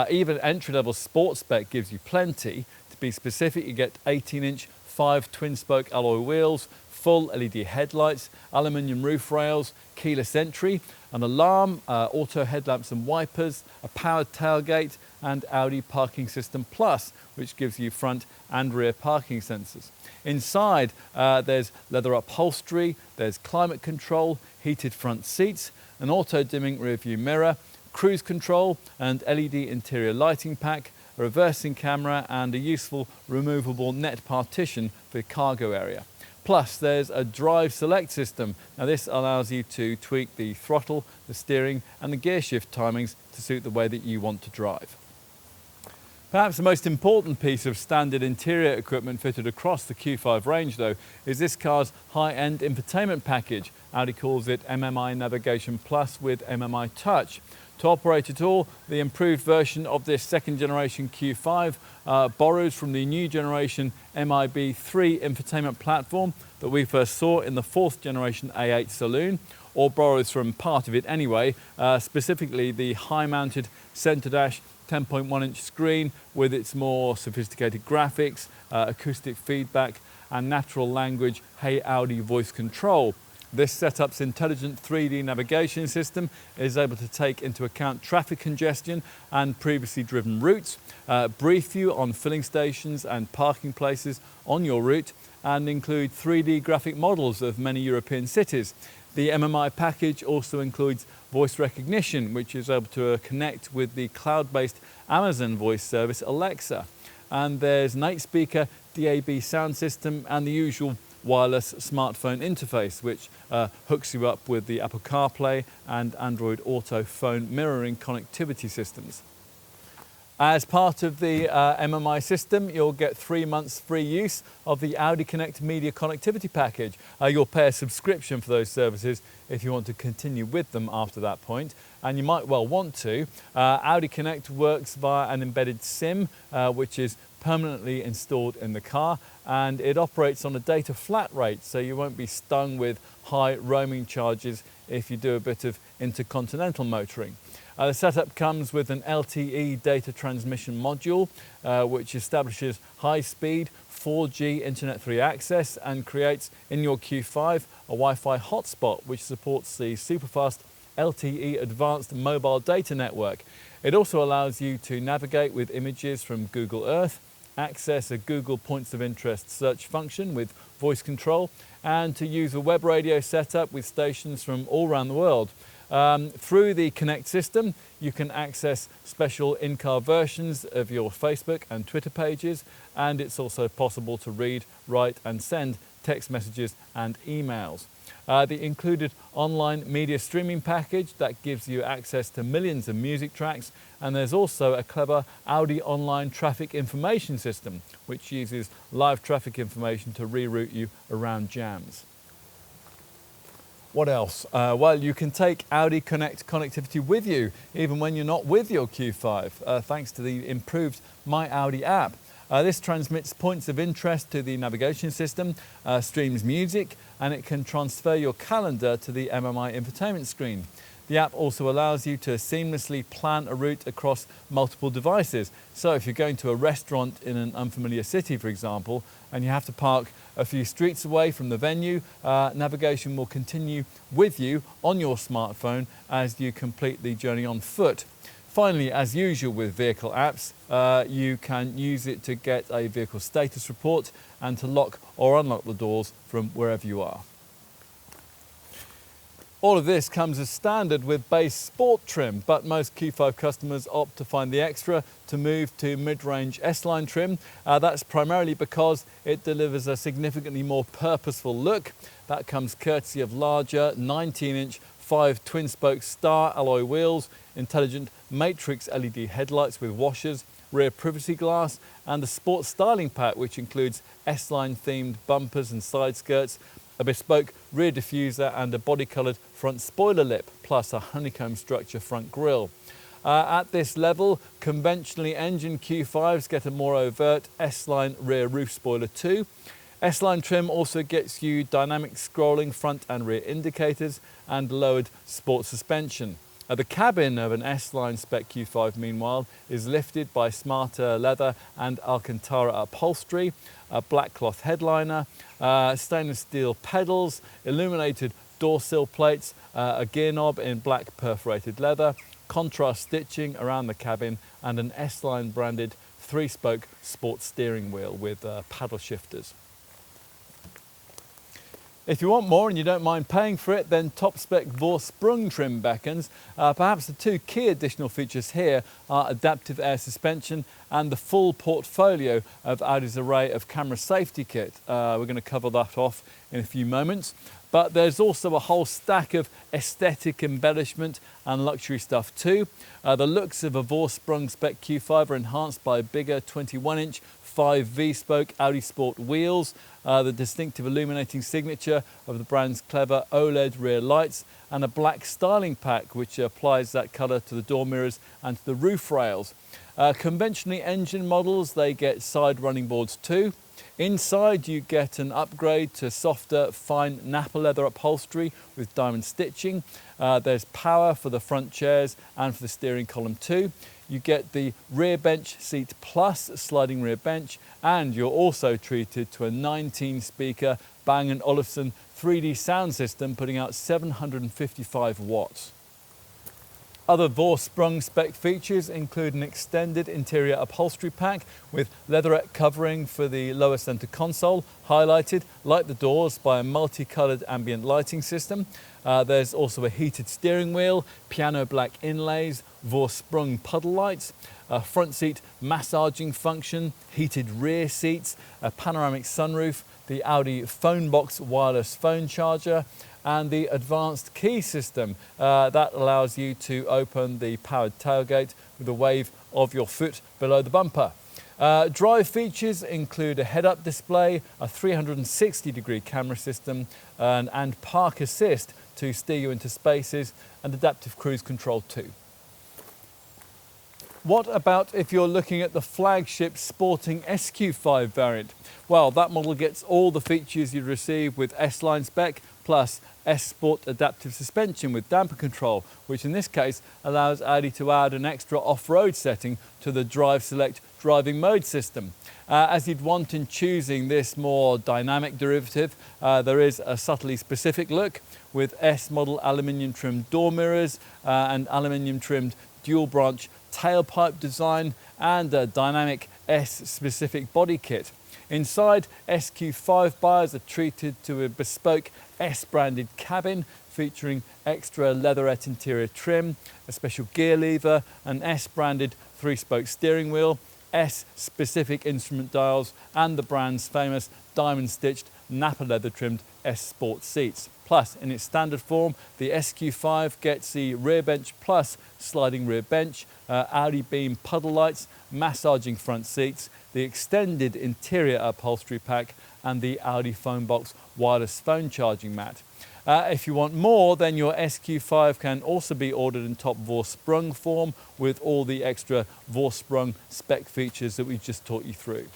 Even entry-level Sportback gives you plenty. To be specific, you get 18-inch 5 twin-spoke alloy wheels, full LED headlights, aluminium roof rails, keyless entry, an alarm, auto headlamps and wipers, a powered tailgate, and Audi Parking System Plus, which gives you front and rear parking sensors. Inside, there's leather upholstery, there's climate control, heated front seats, an auto-dimming rear-view mirror, cruise control and LED interior lighting pack, a reversing camera, and a useful removable net partition for the cargo area. Plus, there's a drive select system. Now, this allows you to tweak the throttle, the steering, and the gear shift timings to suit the way that you want to drive. Perhaps the most important piece of standard interior equipment fitted across the Q5 range, though, is this car's high-end infotainment package. Audi calls it Mmi Navigation Plus with Mmi Touch. To operate it all, the improved version of this second-generation Q5 borrows from the new generation MIB3 infotainment platform that we first saw in the fourth-generation A8 Saloon, or borrows from part of it anyway, specifically the high-mounted centre dash 10.1-inch screen with its more sophisticated graphics, acoustic feedback, and natural language Hey Audi voice control. This setup's intelligent 3D navigation system is able to take into account traffic congestion and previously driven routes, brief you on filling stations and parking places on your route, and include 3D graphic models of many European cities. The MMI package also includes voice recognition, which is able to connect with the cloud-based Amazon voice service Alexa. And there's an 8-speaker DAB sound system and the usual wireless smartphone interface, which hooks you up with the Apple CarPlay and Android Auto phone mirroring connectivity systems. As part of the MMI system, you'll get 3 months free use of the Audi Connect media connectivity package. You'll pay a subscription for those services if you want to continue with them after that point, and you might well want to. Audi Connect works via an embedded SIM, which is permanently installed in the car, and it operates on a data flat rate, so you won't be stung with high roaming charges if you do a bit of intercontinental motoring. The setup comes with an LTE data transmission module, which establishes high-speed 4G Internet 3 access and creates in your Q5 a Wi-Fi hotspot, which supports the superfast LTE Advanced Mobile Data Network. It also allows you to navigate with images from Google Earth, access a Google Points of Interest search function with voice control, and to use a web radio setup with stations from all around the world. Through the Connect system, you can access special in-car versions of your Facebook and Twitter pages, and it's also possible to read, write and send text messages and emails. The included online media streaming package that gives you access to millions of music tracks, and there's also a clever Audi online traffic information system which uses live traffic information to reroute you around jams. What else? Well, you can take Audi Connect connectivity with you even when you're not with your Q5 thanks to the improved My Audi app. This transmits points of interest to the navigation system, streams music, and it can transfer your calendar to the MMI infotainment screen. The app also allows you to seamlessly plan a route across multiple devices. So if you're going to a restaurant in an unfamiliar city, for example, and you have to park a few streets away from the venue, navigation will continue with you on your smartphone as you complete the journey on foot. Finally, as usual with vehicle apps, you can use it to get a vehicle status report and to lock or unlock the doors from wherever you are. All of this comes as standard with base sport trim, but most Q5 customers opt to find the extra to move to mid-range S-Line trim. That's primarily because it delivers a significantly more purposeful look. That comes courtesy of larger 19-inch 5 twin-spoke star alloy wheels, intelligent matrix LED headlights with washers, rear privacy glass, and the sport styling pack, which includes S-Line themed bumpers and side skirts, a bespoke rear diffuser and a body-coloured front spoiler lip, plus a honeycomb structure front grille. At this level, conventionally engined Q5s get a more overt S-line rear roof spoiler too. S-line trim also gets you dynamic scrolling front and rear indicators and lowered sport suspension. The cabin of an S-line spec Q5, meanwhile, is lifted by smarter leather and Alcantara upholstery, a black cloth headliner, stainless steel pedals, illuminated door sill plates, a gear knob in black perforated leather, contrast stitching around the cabin, and an S-line branded 3-spoke sport steering wheel with paddle shifters. If you want more and you don't mind paying for it, then top-spec Vorsprung trim beckons. Perhaps the two key additional features here are adaptive air suspension and the full portfolio of Audi's array of camera safety kit. We're going to cover that off in a few moments. But there's also a whole stack of aesthetic embellishment and luxury stuff too. The looks of a Vorsprung spec Q5 are enhanced by bigger 21-inch 5 V-spoke Audi Sport wheels, the distinctive illuminating signature of the brand's clever OLED rear lights, and a black styling pack which applies that colour to the door mirrors and to the roof rails. Conventionally engined models, they get side running boards too. Inside you get an upgrade to softer, fine Napa leather upholstery with diamond stitching. There's power for the front chairs and for the steering column too. You get the rear bench seat plus sliding rear bench, and you're also treated to a 19-speaker Bang & Olufsen 3D sound system putting out 755 watts. Other Vorsprung spec features include an extended interior upholstery pack with leatherette covering for the lower centre console, highlighted, like the doors, by a multicoloured ambient lighting system. There's also a heated steering wheel, piano black inlays, Vorsprung puddle lights, a front seat massaging function, heated rear seats, a panoramic sunroof, the Audi phone box wireless phone charger, and the advanced key system that allows you to open the powered tailgate with a wave of your foot below the bumper. Drive features include a head-up display, a 360-degree camera system, and park assist to steer you into spaces, and adaptive cruise control too. What about if you're looking at the flagship sporting SQ5 variant? Well, that model gets all the features you'd receive with S-Line spec, plus S-Sport adaptive suspension with damper control, which in this case allows Audi to add an extra off-road setting to the Drive Select driving mode system. As you'd want in choosing this more dynamic derivative, there is a subtly specific look with S-model aluminium trimmed door mirrors and aluminium trimmed dual branch tailpipe design and a dynamic S-specific body kit. Inside, SQ5 buyers are treated to a bespoke S-branded cabin featuring extra leatherette interior trim, a special gear lever, an S-branded 3-spoke steering wheel, S-specific instrument dials, and the brand's famous diamond-stitched Napa leather-trimmed S-Sport seats. Plus, in its standard form, the SQ5 gets the rear bench plus sliding rear bench, Audi beam puddle lights, massaging front seats, the extended interior upholstery pack, and the Audi phone box wireless phone charging mat. If you want more, then your SQ5 can also be ordered in top Vorsprung form with all the extra Vorsprung spec features that we've just taught you through.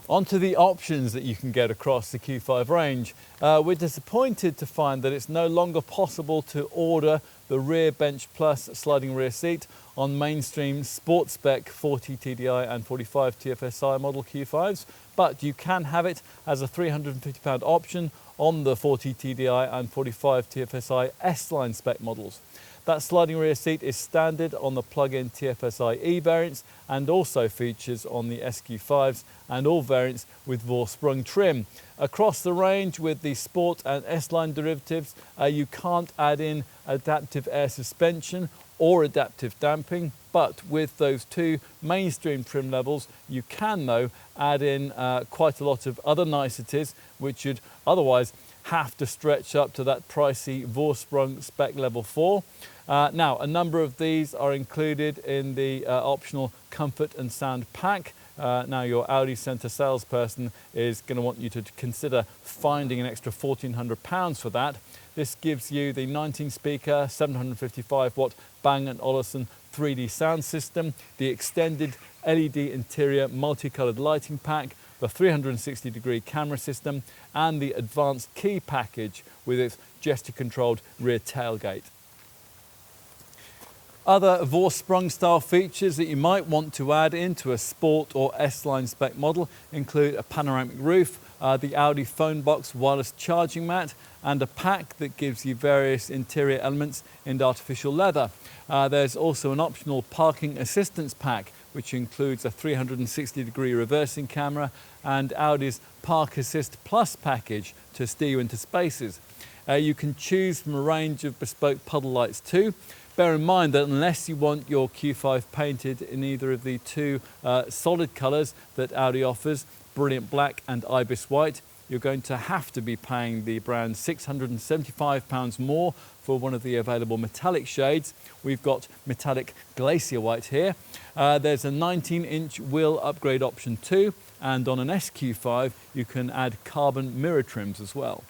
On to the options that you can get across the Q5 range. We're disappointed to find that it's no longer possible to order the rear bench plus sliding rear seat on mainstream sport spec 40 TDI and 45 TFSI model Q5s, but you can have it as a £350 option on the 40 TDI and 45 TFSI S-Line spec models. That sliding rear seat is standard on the plug-in TFSI E variants and also features on the SQ5s and all variants with Vorsprung trim. Across the range with the Sport and S-Line derivatives, you can't add in adaptive air suspension or adaptive damping, but with those two mainstream trim levels, you can though add in quite a lot of other niceties which you'd otherwise have to stretch up to that pricey Vorsprung spec level 4. Now, a number of these are included in the optional comfort and sound pack. Now, your Audi Centre salesperson is going to want you to consider finding an extra £1,400 for that. This gives you the 19-speaker, 755-watt Bang & Olufsen 3D sound system, the extended LED interior multicolored lighting pack, the 360-degree camera system, and the advanced key package with its gesture-controlled rear tailgate. Other Vorsprung style features that you might want to add into a Sport or S-Line spec model include a panoramic roof, the Audi phone box wireless charging mat, and a pack that gives you various interior elements in artificial leather. There's also an optional parking assistance pack, which includes a 360-degree reversing camera and Audi's Park Assist Plus package to steer you into spaces. You can choose from a range of bespoke puddle lights too. Bear in mind that unless you want your Q5 painted in either of the two solid colours that Audi offers, Brilliant Black and Ibis White, you're going to have to be paying the brand £675 more for one of the available metallic shades. We've got metallic glacier white here. There's a 19-inch wheel upgrade option too, and on an SQ5 you can add carbon mirror trims as well.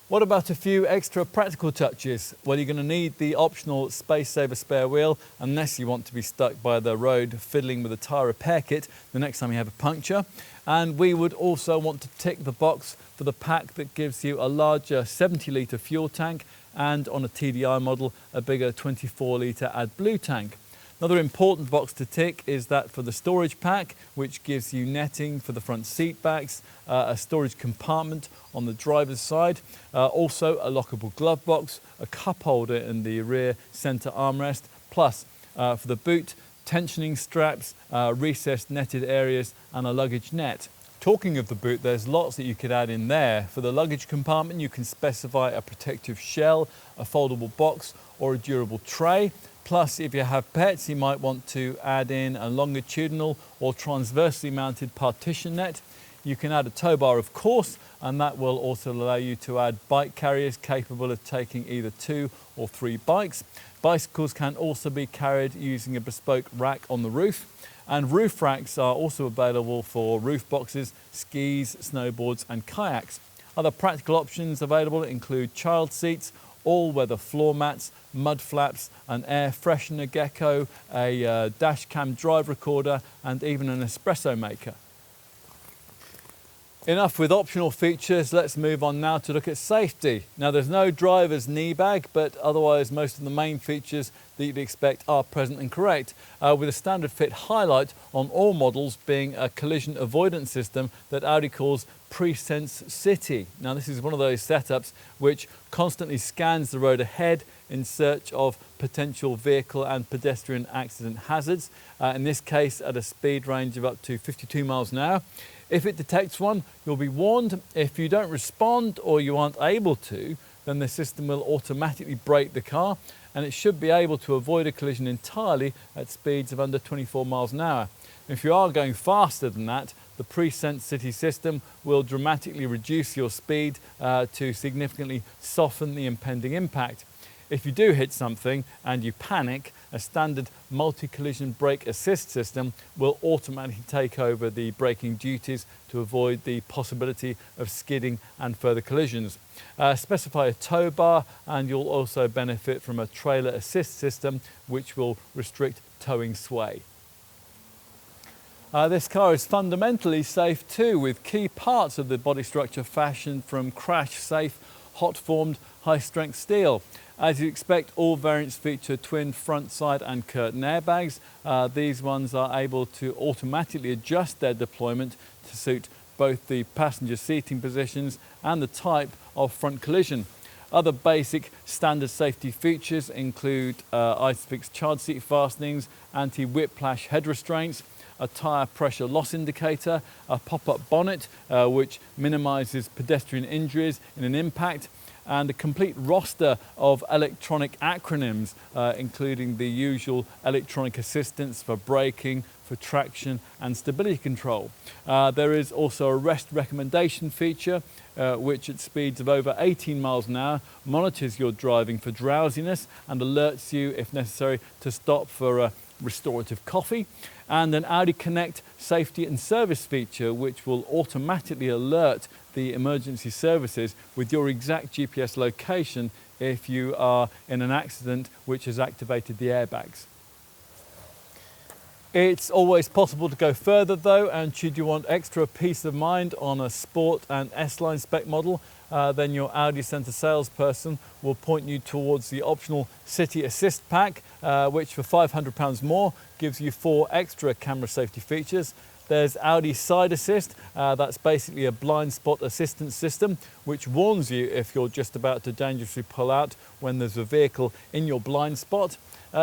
What about a few extra practical touches? Well, you're going to need the optional space saver spare wheel unless you want to be stuck by the road fiddling with a tyre repair kit the next time you have a puncture. And we would also want to tick the box for the pack that gives you a larger 70-litre fuel tank and on a TDI model a bigger 24-litre AdBlue tank. Another important box to tick is that for the storage pack, which gives you netting for the front seat backs, a storage compartment on the driver's side, also a lockable glove box, a cup holder in the rear centre armrest, plus for the boot, tensioning straps, recessed netted areas and a luggage net. Talking of the boot, there's lots that you could add in there. For the luggage compartment, you can specify a protective shell, a foldable box or a durable tray. Plus, if you have pets, you might want to add in a longitudinal or transversely mounted partition net. You can add a tow bar, of course, and that will also allow you to add bike carriers capable of taking either 2 or 3 bikes. Bicycles can also be carried using a bespoke rack on the roof. And roof racks are also available for roof boxes, skis, snowboards and kayaks. Other practical options available include child seats, all-weather floor mats, mud flaps, an air freshener gecko, a dash cam drive recorder and even an espresso maker. Enough with optional features, let's move on now to look at safety. Now there's no driver's knee bag, but otherwise most of the main features that you'd expect are present and correct, with a standard fit highlight on all models being a collision avoidance system that Audi calls Presense City. Now this is one of those setups which constantly scans the road ahead in search of potential vehicle and pedestrian accident hazards, in this case at a speed range of up to 52 miles an hour. If it detects one, you'll be warned. If you don't respond or you aren't able to, then the system will automatically brake the car and it should be able to avoid a collision entirely at speeds of under 24 miles an hour. If you are going faster than that, the Presense City system will dramatically reduce your speed to significantly soften the impending impact. If you do hit something and you panic, a standard multi-collision brake assist system will automatically take over the braking duties to avoid the possibility of skidding and further collisions. Specify a tow bar and you'll also benefit from a trailer assist system which will restrict towing sway. This car is fundamentally safe too, with key parts of the body structure fashioned from crash-safe, hot-formed, high-strength steel. As you expect, all variants feature twin front, side and curtain airbags. These ones are able to automatically adjust their deployment to suit both the passenger seating positions and the type of front collision. Other basic standard safety features include ISOFIX child seat fastenings, anti-whiplash head restraints, a tyre pressure loss indicator, a pop-up bonnet which minimises pedestrian injuries in an impact, and a complete roster of electronic acronyms, including the usual electronic assistance for braking, for traction and stability control. There is also a rest recommendation feature, which at speeds of over 18 miles an hour monitors your driving for drowsiness and alerts you, if necessary, to stop for a restorative coffee. And an Audi Connect safety and service feature which will automatically alert the emergency services with your exact GPS location if you are in an accident which has activated the airbags. It's always possible to go further though, and should you want extra peace of mind on a Sport and S-Line spec model, then your Audi Centre salesperson will point you towards the optional City Assist pack, which for £500 more gives you 4 extra camera safety features. There's Audi Side Assist, that's basically a blind spot assistance system which warns you if you're just about to dangerously pull out when there's a vehicle in your blind spot.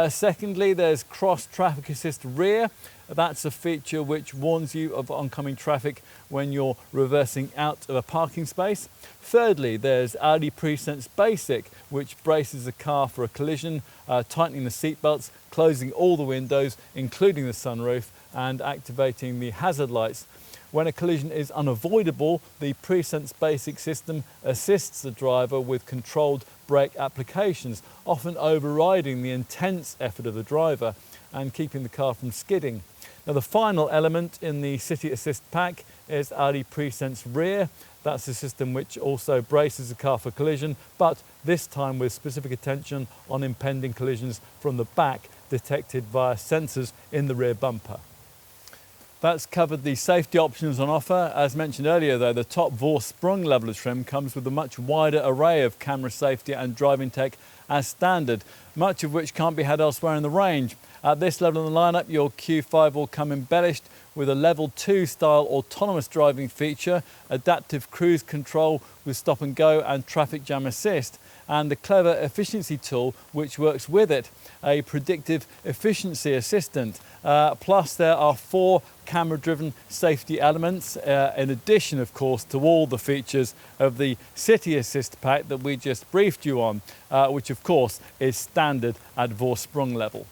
Secondly, there's Cross Traffic Assist Rear. That's a feature which warns you of oncoming traffic when you're reversing out of a parking space. Thirdly, there's Audi Presense Basic, which braces the car for a collision, tightening the seatbelts, closing all the windows, including the sunroof, and activating the hazard lights. When a collision is unavoidable, the Presense Basic system assists the driver with controlled brake applications, often overriding the intense effort of the driver and keeping the car from skidding. Now, the final element in the City Assist pack is Audi Presense Rear. That's a system which also braces the car for collision, but this time with specific attention on impending collisions from the back, detected via sensors in the rear bumper. That's covered the safety options on offer. As mentioned earlier though, the top Vorsprung level of trim comes with a much wider array of camera safety and driving tech as standard, much of which can't be had elsewhere in the range. At this level in the lineup, your Q5 will come embellished with a level 2 style autonomous driving feature, adaptive cruise control with stop and go and traffic jam assist, and the clever efficiency tool which works with it, a predictive efficiency assistant. Plus there are 4 camera-driven safety elements, in addition of course to all the features of the City Assist pack that we just briefed you on, which of course is standard at Vorsprung level.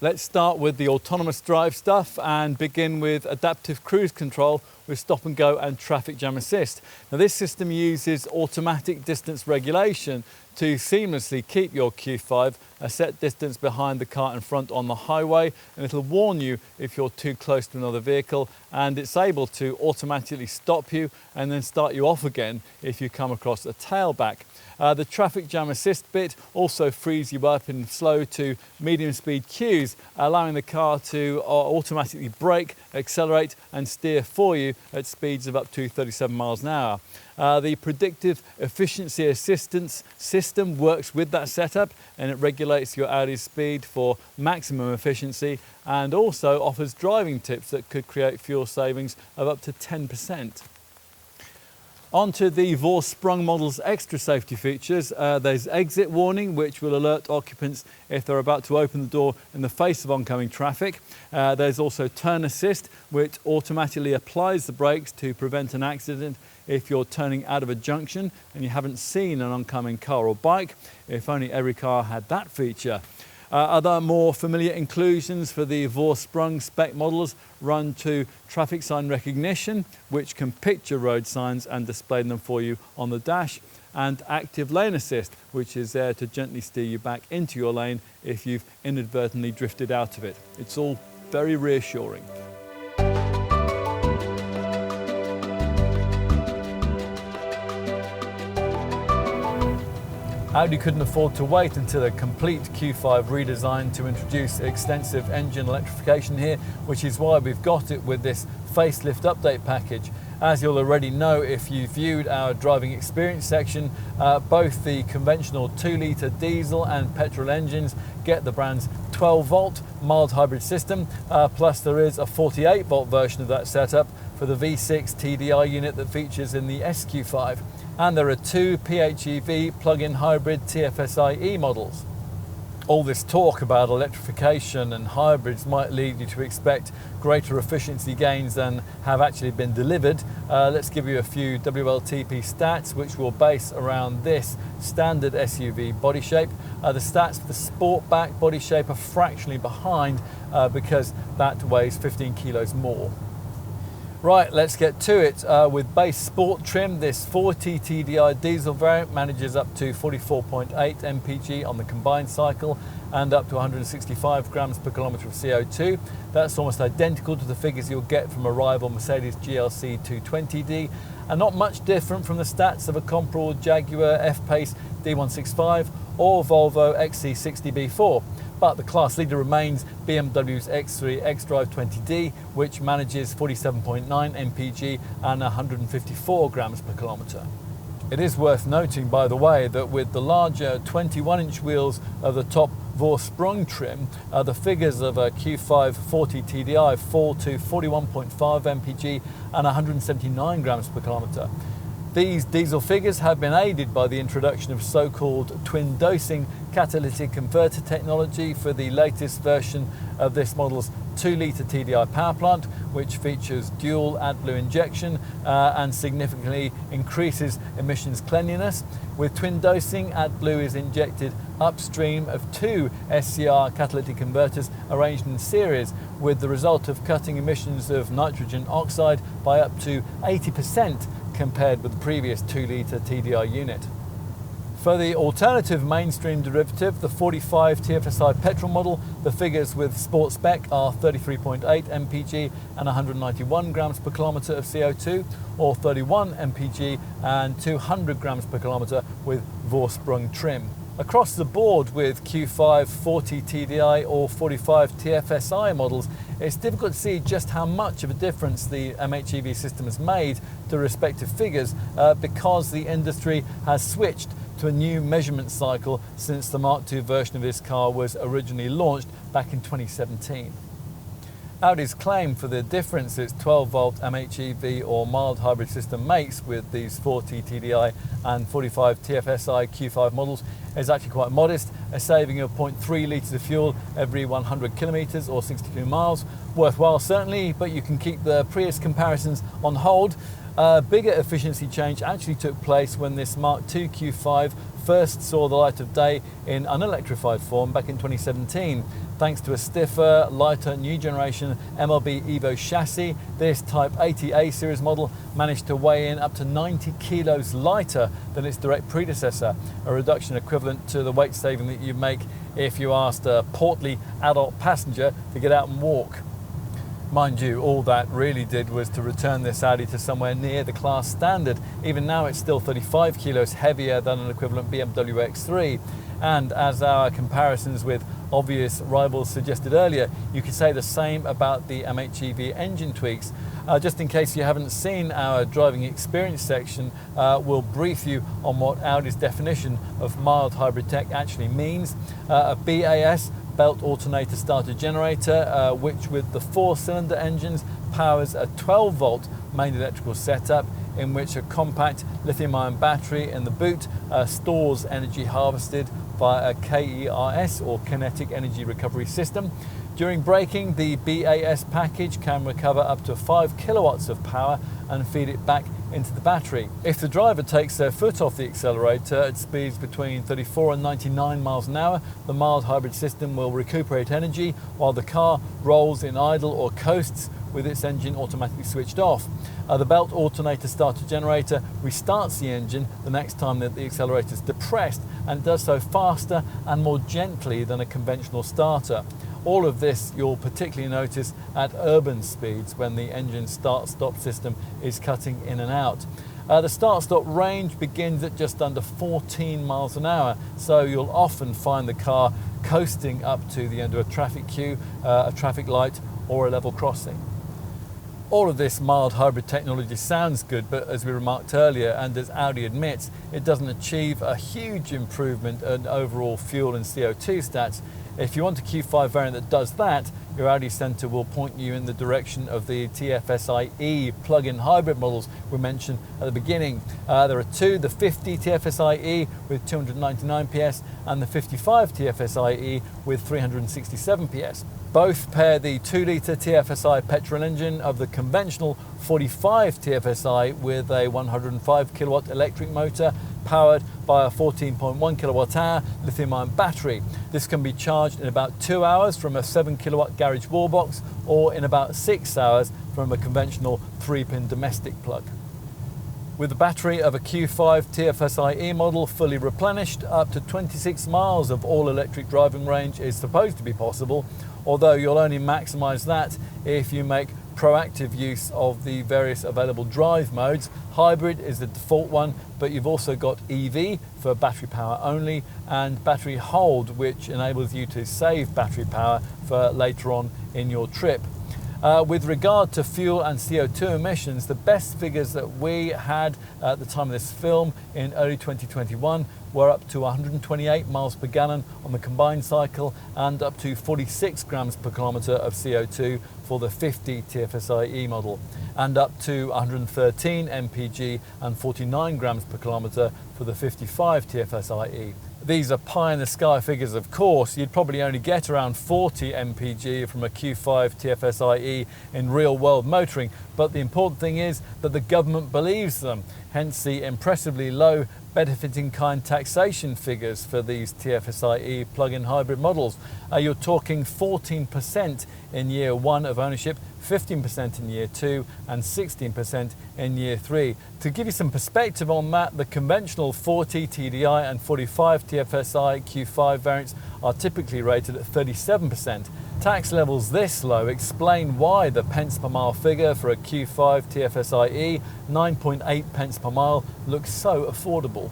Let's start with the autonomous drive stuff and begin with adaptive cruise control with stop and go and traffic jam assist. Now, this system uses automatic distance regulation to seamlessly keep your Q5 a set distance behind the car in front on the highway, and it'll warn you if you're too close to another vehicle, and it's able to automatically stop you and then start you off again if you come across a tailback. The traffic jam assist bit also frees you up in slow to medium speed queues, allowing the car to automatically brake, accelerate and steer for you at speeds of up to 37 miles an hour. The predictive efficiency assistance system works with that setup, and it regulates your Audi's speed for maximum efficiency and also offers driving tips that could create fuel savings of up to 10%. Onto the Vorsprung model's extra safety features. There's exit warning, which will alert occupants if they're about to open the door in the face of oncoming traffic. There's also turn assist, which automatically applies the brakes to prevent an accident if you're turning out of a junction and you haven't seen an oncoming car or bike. If only every car had that feature. Other more familiar inclusions for the Vorsprung spec models run to traffic sign recognition, which can picture road signs and display them for you on the dash, and active lane assist, which is there to gently steer you back into your lane if you've inadvertently drifted out of it. It's all very reassuring. Audi couldn't afford to wait until a complete Q5 redesign to introduce extensive engine electrification here, which is why we've got it with this facelift update package. As you'll already know if you viewed our driving experience section, both the conventional 2-litre diesel and petrol engines get the brand's 12-volt mild hybrid system, plus there is a 48-volt version of that setup for the V6 TDI unit that features in the SQ5. And there are 2 PHEV plug-in hybrid TFSI-E models. All this talk about electrification and hybrids might lead you to expect greater efficiency gains than have actually been delivered. Let's give you a few WLTP stats which will base around this standard SUV body shape. The stats for the Sportback body shape are fractionally behind because that weighs 15 kilos more. Right, let's get to it. With base sport trim, this 40 TDI diesel variant manages up to 44.8 mpg on the combined cycle and up to 165 grams per kilometre of CO2. That's almost identical to the figures you'll get from a rival Mercedes GLC 220D. and not much different from the stats of a comparable Jaguar F-Pace D165 or Volvo XC60 B4. But the class leader remains BMW's X3 xDrive 20D, which manages 47.9 mpg and 154 grams per kilometre. It is worth noting, by the way, that with the larger 21-inch wheels of the top Vorsprung trim, the figures of a Q5 40 TDI fall to 41.5 mpg and 179 grams per kilometre. These diesel figures have been aided by the introduction of so-called twin dosing catalytic converter technology for the latest version of this model's 2-litre TDI power plant, which features dual AdBlue injection and significantly increases emissions cleanliness. With twin dosing, AdBlue is injected upstream of 2 SCR catalytic converters arranged in series, with the result of cutting emissions of nitrogen oxide by up to 80% compared with the previous 2-litre TDI unit. For the alternative mainstream derivative, the 45 TFSI petrol model, the figures with Sportback are 33.8 mpg and 191 grams per kilometre of CO2, or 31 mpg and 200 grams per kilometre with Vorsprung trim. Across the board with Q5 40 TDI or 45 TFSI models, it's difficult to see just how much of a difference the MHEV system has made to respective figures because the industry has switched to a new measurement cycle since the Mark II version of this car was originally launched back in 2017. Audi's claim for the difference its 12-volt MHEV or mild hybrid system makes with these 40 TDI and 45 TFSI Q5 models is actually quite modest, a saving of 0.3 litres of fuel every 100 kilometres or 62 miles. Worthwhile certainly, but you can keep the Prius comparisons on hold. A bigger efficiency change actually took place when this Mark II Q5 first saw the light of day in unelectrified form back in 2017. Thanks to a stiffer, lighter, new generation MLB Evo chassis, this Type 80A series model managed to weigh in up to 90 kilos lighter than its direct predecessor, a reduction equivalent to the weight saving that you make if you asked a portly adult passenger to get out and walk. Mind you, all that really did was to return this Audi to somewhere near the class standard. Even now it's still 35 kilos heavier than an equivalent BMW X3. And as our comparisons with obvious rivals suggested earlier, you could say the same about the MHEV engine tweaks. Just in case you haven't seen our driving experience section, we'll brief you on what Audi's definition of mild hybrid tech actually means. A BAS, belt alternator starter generator, which with the 4-cylinder engines powers a 12-volt main electrical setup in which a compact lithium-ion battery in the boot stores energy harvested via a KERS or kinetic energy recovery system. During braking, the BAS package can recover up to 5 kilowatts of power and feed it back into the battery. If the driver takes their foot off the accelerator at speeds between 34 and 99 miles an hour, the mild hybrid system will recuperate energy while the car rolls in idle or coasts with its engine automatically switched off. The belt alternator starter generator restarts the engine the next time that the accelerator is depressed, and does so faster and more gently than a conventional starter. All of this you'll particularly notice at urban speeds when the engine start-stop system is cutting in and out. The start-stop range begins at just under 14 miles an hour, so you'll often find the car coasting up to the end of a traffic queue, a traffic light or a level crossing. All of this mild hybrid technology sounds good, but as we remarked earlier, and as Audi admits, it doesn't achieve a huge improvement in overall fuel and CO2 stats. If you want a Q5 variant that does that, your Audi Centre will point you in the direction of the TFSI-E plug-in hybrid models we mentioned at the beginning. There are two, the 50 TFSI-E with 299 PS and the 55 TFSI-E with 367 PS. Both pair the 2-litre TFSI petrol engine of the conventional 45 TFSI with a 105 kilowatt electric motor powered by a 14.1 kilowatt hour lithium-ion battery. This can be charged in about 2 hours from a 7 kilowatt garage wall box, or in about 6 hours from a conventional 3-pin domestic plug. With the battery of a Q5 TFSI-E model fully replenished, up to 26 miles of all-electric driving range is supposed to be possible, although you'll only maximise that if you make proactive use of the various available drive modes. Hybrid is the default one, but you've also got EV for battery power only, and battery hold, which enables you to save battery power for later on in your trip. With regard to fuel and CO2 emissions, the best figures that we had at the time of this film in early 2021 were up to 128 miles per gallon on the combined cycle and up to 46 grams per kilometre of CO2 for the 50 TFSIe model, and up to 113 mpg and 49 grams per kilometre for the 55 TFSIe. These are pie in the sky figures, of course. You'd probably only get around 40 mpg from a Q5 TFSIe in real world motoring, but the important thing is that the government believes them, hence the impressively low benefiting kind taxation figures for these TFSIe plug-in hybrid models. You're talking 14% in year 1 of ownership, 15% in year 2 and 16% in year 3. To give you some perspective on that, the conventional 40 TDI and 45 TFSI Q5 variants are typically rated at 37%. Tax levels this low explain why the pence per mile figure for a Q5 TFSIe, 9.8 pence per mile, looks so affordable.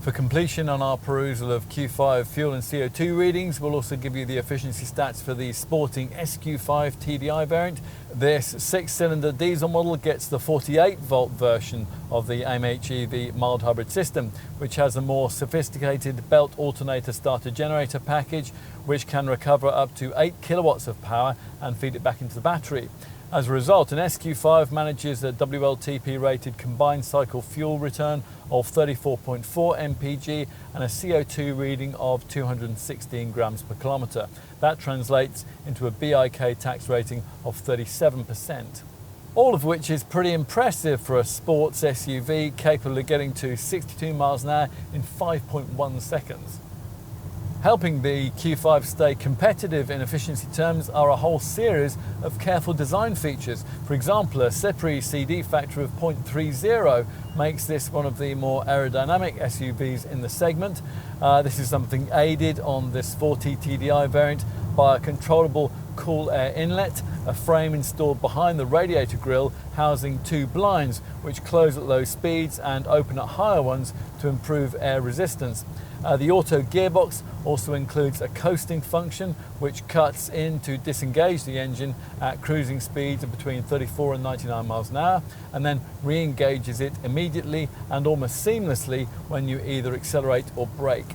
For completion on our perusal of Q5 fuel and CO2 readings, we'll also give you the efficiency stats for the sporting SQ5 TDI variant. This 6-cylinder diesel model gets the 48-volt version of the MHEV mild hybrid system, which has a more sophisticated belt alternator starter generator package, which can recover up to 8 kilowatts of power and feed it back into the battery. As a result, an SQ5 manages a WLTP rated combined cycle fuel return of 34.4 mpg and a CO2 reading of 216 grams per kilometre. That translates into a BIK tax rating of 37%. All of which is pretty impressive for a sports SUV capable of getting to 62 miles an hour in 5.1 seconds. Helping the Q5 stay competitive in efficiency terms are a whole series of careful design features. For example, a slippery CD factor of 0.30 makes this one of the more aerodynamic SUVs in the segment. This is something aided on this 40 TDI variant by a controllable cool air inlet, a frame installed behind the radiator grille housing 2 blinds which close at low speeds and open at higher ones to improve air resistance. The auto gearbox also includes a coasting function which cuts in to disengage the engine at cruising speeds of between 34 and 99 miles an hour and then re-engages it immediately and almost seamlessly when you either accelerate or brake.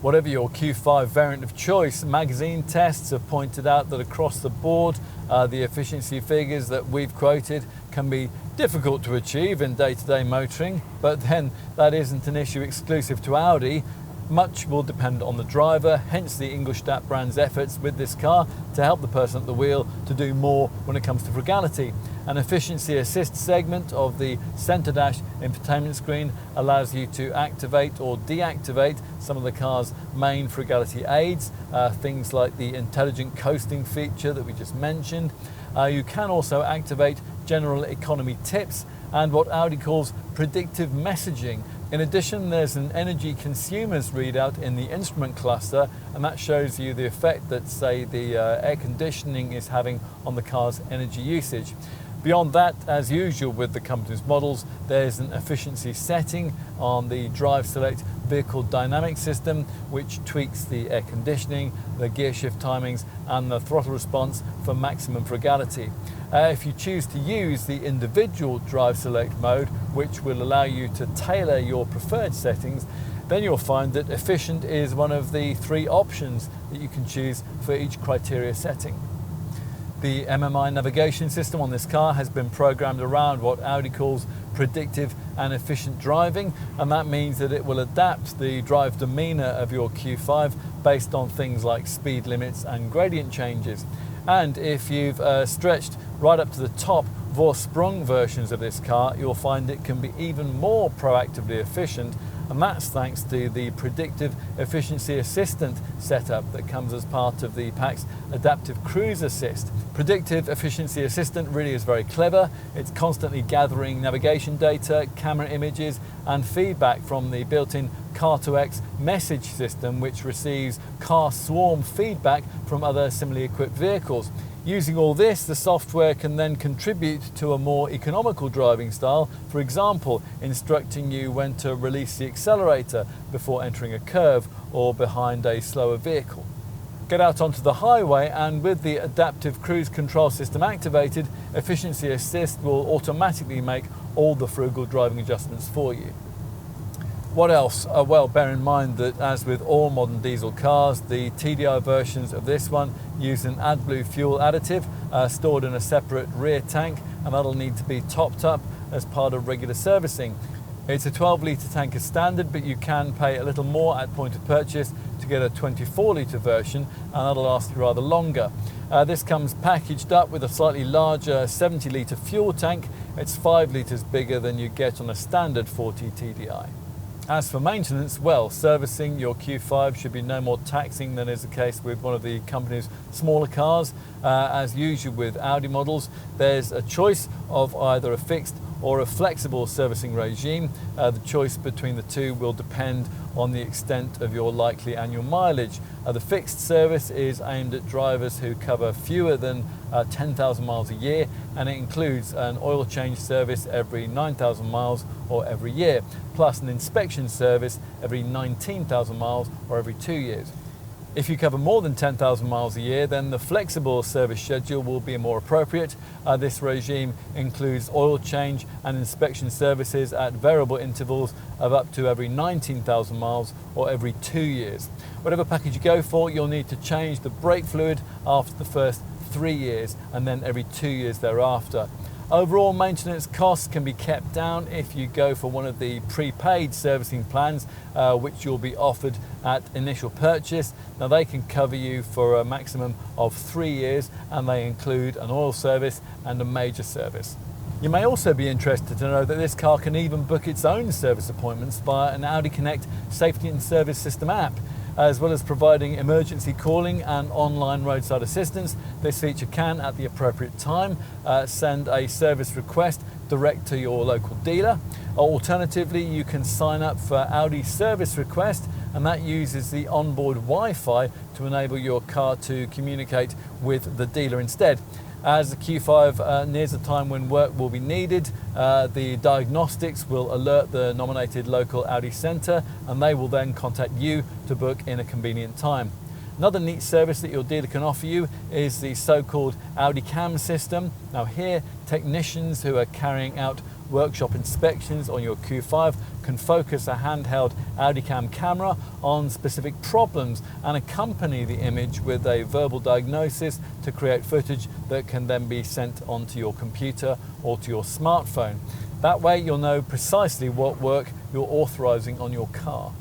Whatever your Q5 variant of choice, magazine tests have pointed out that across the board the efficiency figures that we've quoted can be difficult to achieve in day-to-day motoring, but then that isn't an issue exclusive to Audi. Much will depend on the driver, hence the Ingolstadt brand's efforts with this car to help the person at the wheel to do more when it comes to frugality. An efficiency assist segment of the center dash infotainment screen allows you to activate or deactivate some of the car's main frugality aids, things like the intelligent coasting feature that we just mentioned. You can also activate general economy tips and what Audi calls predictive messaging. In addition, there's an energy consumers readout in the instrument cluster, and that shows you the effect that, say, the air conditioning is having on the car's energy usage. Beyond that, as usual with the company's models, there's an efficiency setting on the Drive Select vehicle dynamic system, which tweaks the air conditioning, the gear shift timings, and the throttle response for maximum frugality. If you choose to use the individual Drive Select mode, which will allow you to tailor your preferred settings, then you'll find that efficient is one of the 3 options that you can choose for each criteria setting. The Mmi Navigation system on this car has been programmed around what Audi calls predictive and efficient driving, and that means that it will adapt the drive demeanour of your Q5 based on things like speed limits and gradient changes. And if you've stretched right up to the top Vorsprung versions of this car, you'll find it can be even more proactively efficient, and that's thanks to the Predictive Efficiency Assistant setup that comes as part of the pack's Adaptive Cruise Assist. Predictive Efficiency Assistant really is very clever. It's constantly gathering navigation data, camera images and feedback from the built-in Car2X message system, which receives car swarm feedback from other similarly equipped vehicles. Using all this, the software can then contribute to a more economical driving style, for example, instructing you when to release the accelerator before entering a curve or behind a slower vehicle. Get out onto the highway, and with the adaptive cruise control system activated, Efficiency Assist will automatically make all the frugal driving adjustments for you. What else? Well, bear in mind that as with all modern diesel cars, the TDI versions of this one use an AdBlue fuel additive stored in a separate rear tank, and that'll need to be topped up as part of regular servicing. It's a 12-litre tank as standard, but you can pay a little more at point of purchase to get a 24-litre version, and that'll last you rather longer. This comes packaged up with a slightly larger 70-litre fuel tank. It's 5 litres bigger than you get on a standard 40 TDI. As for maintenance, well, servicing your Q5 should be no more taxing than is the case with one of the company's smaller cars. As usual with Audi models, there's a choice of either a fixed or a flexible servicing regime. The choice between the two will depend on the extent of your likely annual mileage. The fixed service is aimed at drivers who cover fewer than 10,000 miles a year, and it includes an oil change service every 9,000 miles or every year, plus an inspection service every 19,000 miles or every 2 years. If you cover more than 10,000 miles a year, then the flexible service schedule will be more appropriate. This regime includes oil change and inspection services at variable intervals of up to every 19,000 miles or every 2 years. Whatever package you go for, you'll need to change the brake fluid after the first 3 years and then every 2 years thereafter. Overall maintenance costs can be kept down if you go for one of the prepaid servicing plans, which you'll be offered at initial purchase. Now they can cover you for a maximum of 3 years, and they include an oil service and a major service. You may also be interested to know that this car can even book its own service appointments via an Audi Connect safety and service system app. As well as providing emergency calling and online roadside assistance, this feature can, at the appropriate time, send a service request direct to your local dealer. Alternatively, you can sign up for Audi Service Request, and that uses the onboard Wi-Fi to enable your car to communicate with the dealer instead. As the Q5 nears a time when work will be needed, the diagnostics will alert the nominated local Audi centre, and they will then contact you to book in a convenient time. Another neat service that your dealer can offer you is the so-called Audi Cam System. Now here, technicians who are carrying out workshop inspections on your Q5 can focus a handheld Audi Cam camera on specific problems and accompany the image with a verbal diagnosis to create footage that can then be sent onto your computer or to your smartphone. That way you'll know precisely what work you're authorising on your car.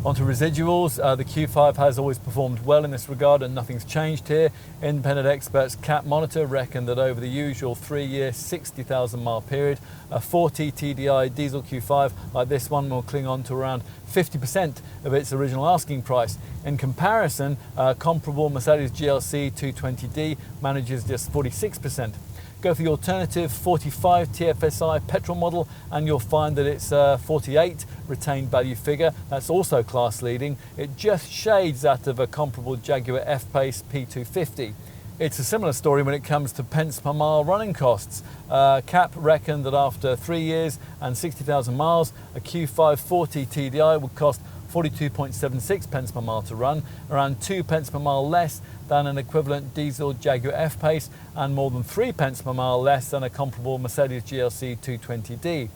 Onto residuals, the Q5 has always performed well in this regard and nothing's changed here. Independent experts Cap Monitor reckon that over the usual 3-year, 60,000 mile period, a 40 TDI diesel Q5 like this one will cling on to around 50% of its original asking price. In comparison, comparable Mercedes GLC 220D manages just 46%. Go for the alternative 45 TFSI petrol model and you'll find that it's 48 retained value figure. That's also class leading. It just shades out of a comparable Jaguar F-Pace P250. It's a similar story when it comes to pence per mile running costs. Cap reckoned that after 3 years and 60,000 miles, a Q5 40 TDI would cost 42.76 pence per mile to run, around 2 pence per mile less than an equivalent diesel Jaguar F-Pace and more than 3 pence per mile less than a comparable Mercedes GLC 220D.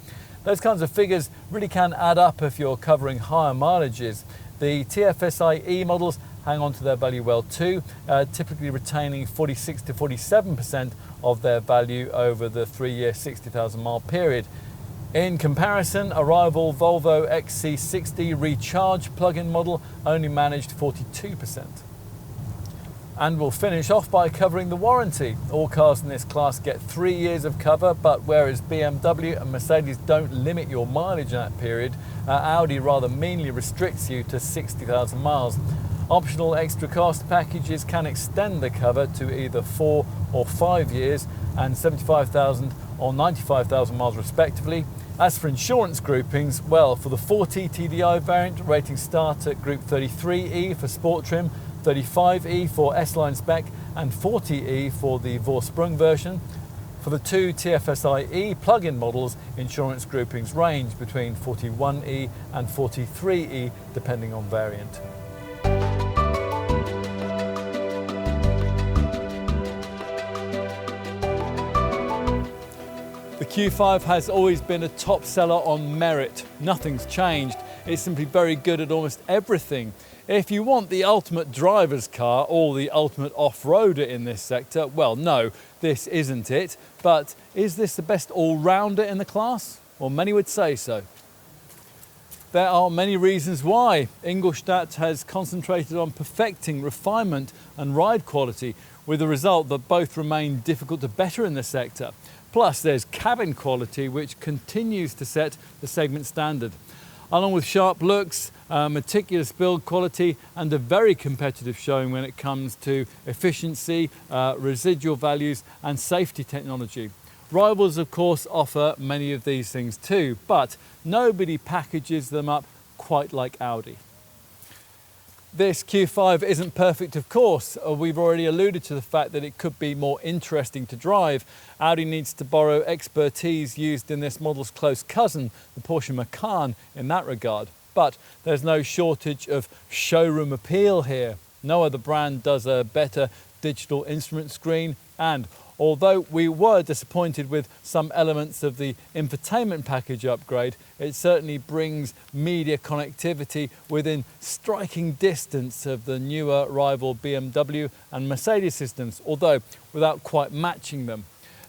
Those kinds of figures really can add up if you're covering higher mileages. The TFSI E models hang on to their value well too, typically retaining 46 to 47% of their value over the 3-year 60,000 mile period. In comparison, a rival Volvo XC60 Recharge plug-in model only managed 42%. And we'll finish off by covering the warranty. All cars in this class get 3 years of cover, but whereas BMW and Mercedes don't limit your mileage in that period, Audi rather meanly restricts you to 60,000 miles. Optional extra cost packages can extend the cover to either 4 or 5 years and 75,000 or 95,000 miles respectively. As for insurance groupings, well, for the 40 TDI variant, ratings start at Group 33E for Sport Trim, 35E for S-Line spec and 40e for the Vorsprung version. For the two TFSI-E plug-in models, insurance groupings range between 41e and 43e depending on variant. The Q5 has always been a top seller on merit. Nothing's changed. It's simply very good at almost everything. If you want the ultimate driver's car or the ultimate off-roader in this sector, well, no, this isn't it. But is this the best all-rounder in the class? Well, many would say so. There are many reasons why. Ingolstadt has concentrated on perfecting refinement and ride quality, with the result that both remain difficult to better in the sector. Plus, there's cabin quality, which continues to set the segment standard. Along with sharp looks, meticulous build quality, and a very competitive showing when it comes to efficiency, residual values, and safety technology. Rivals, of course, offer many of these things too, but nobody packages them up quite like Audi. This Q5 isn't perfect, of course. We've already alluded to the fact that it could be more interesting to drive. Audi needs to borrow expertise used in this model's close cousin, the Porsche Macan, in that regard. But there's no shortage of showroom appeal here. No other brand does a better digital instrument screen, and although we were disappointed with some elements of the infotainment package upgrade, it certainly brings media connectivity within striking distance of the newer rival BMW and Mercedes systems, although without quite matching them.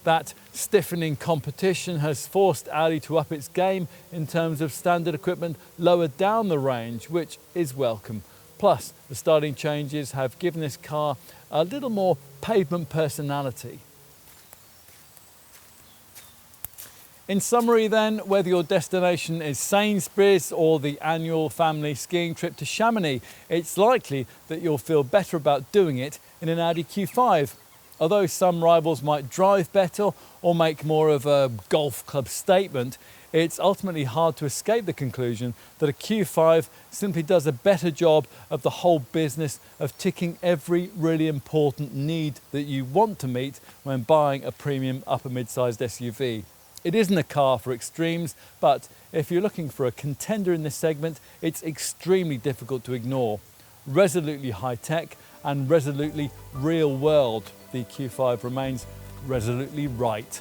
That stiffening competition has forced Audi to up its game in terms of standard equipment lower down the range, which is welcome. Plus, the styling changes have given this car a little more pavement personality. In summary then, whether your destination is Sainsbury's or the annual family skiing trip to Chamonix, it's likely that you'll feel better about doing it in an Audi Q5. Although some rivals might drive better or make more of a golf club statement, it's ultimately hard to escape the conclusion that a Q5 simply does a better job of the whole business of ticking every really important need that you want to meet when buying a premium upper mid-sized SUV. It isn't a car for extremes, but if you're looking for a contender in this segment, it's extremely difficult to ignore. Resolutely high-tech and resolutely real-world, the Q5 remains resolutely right.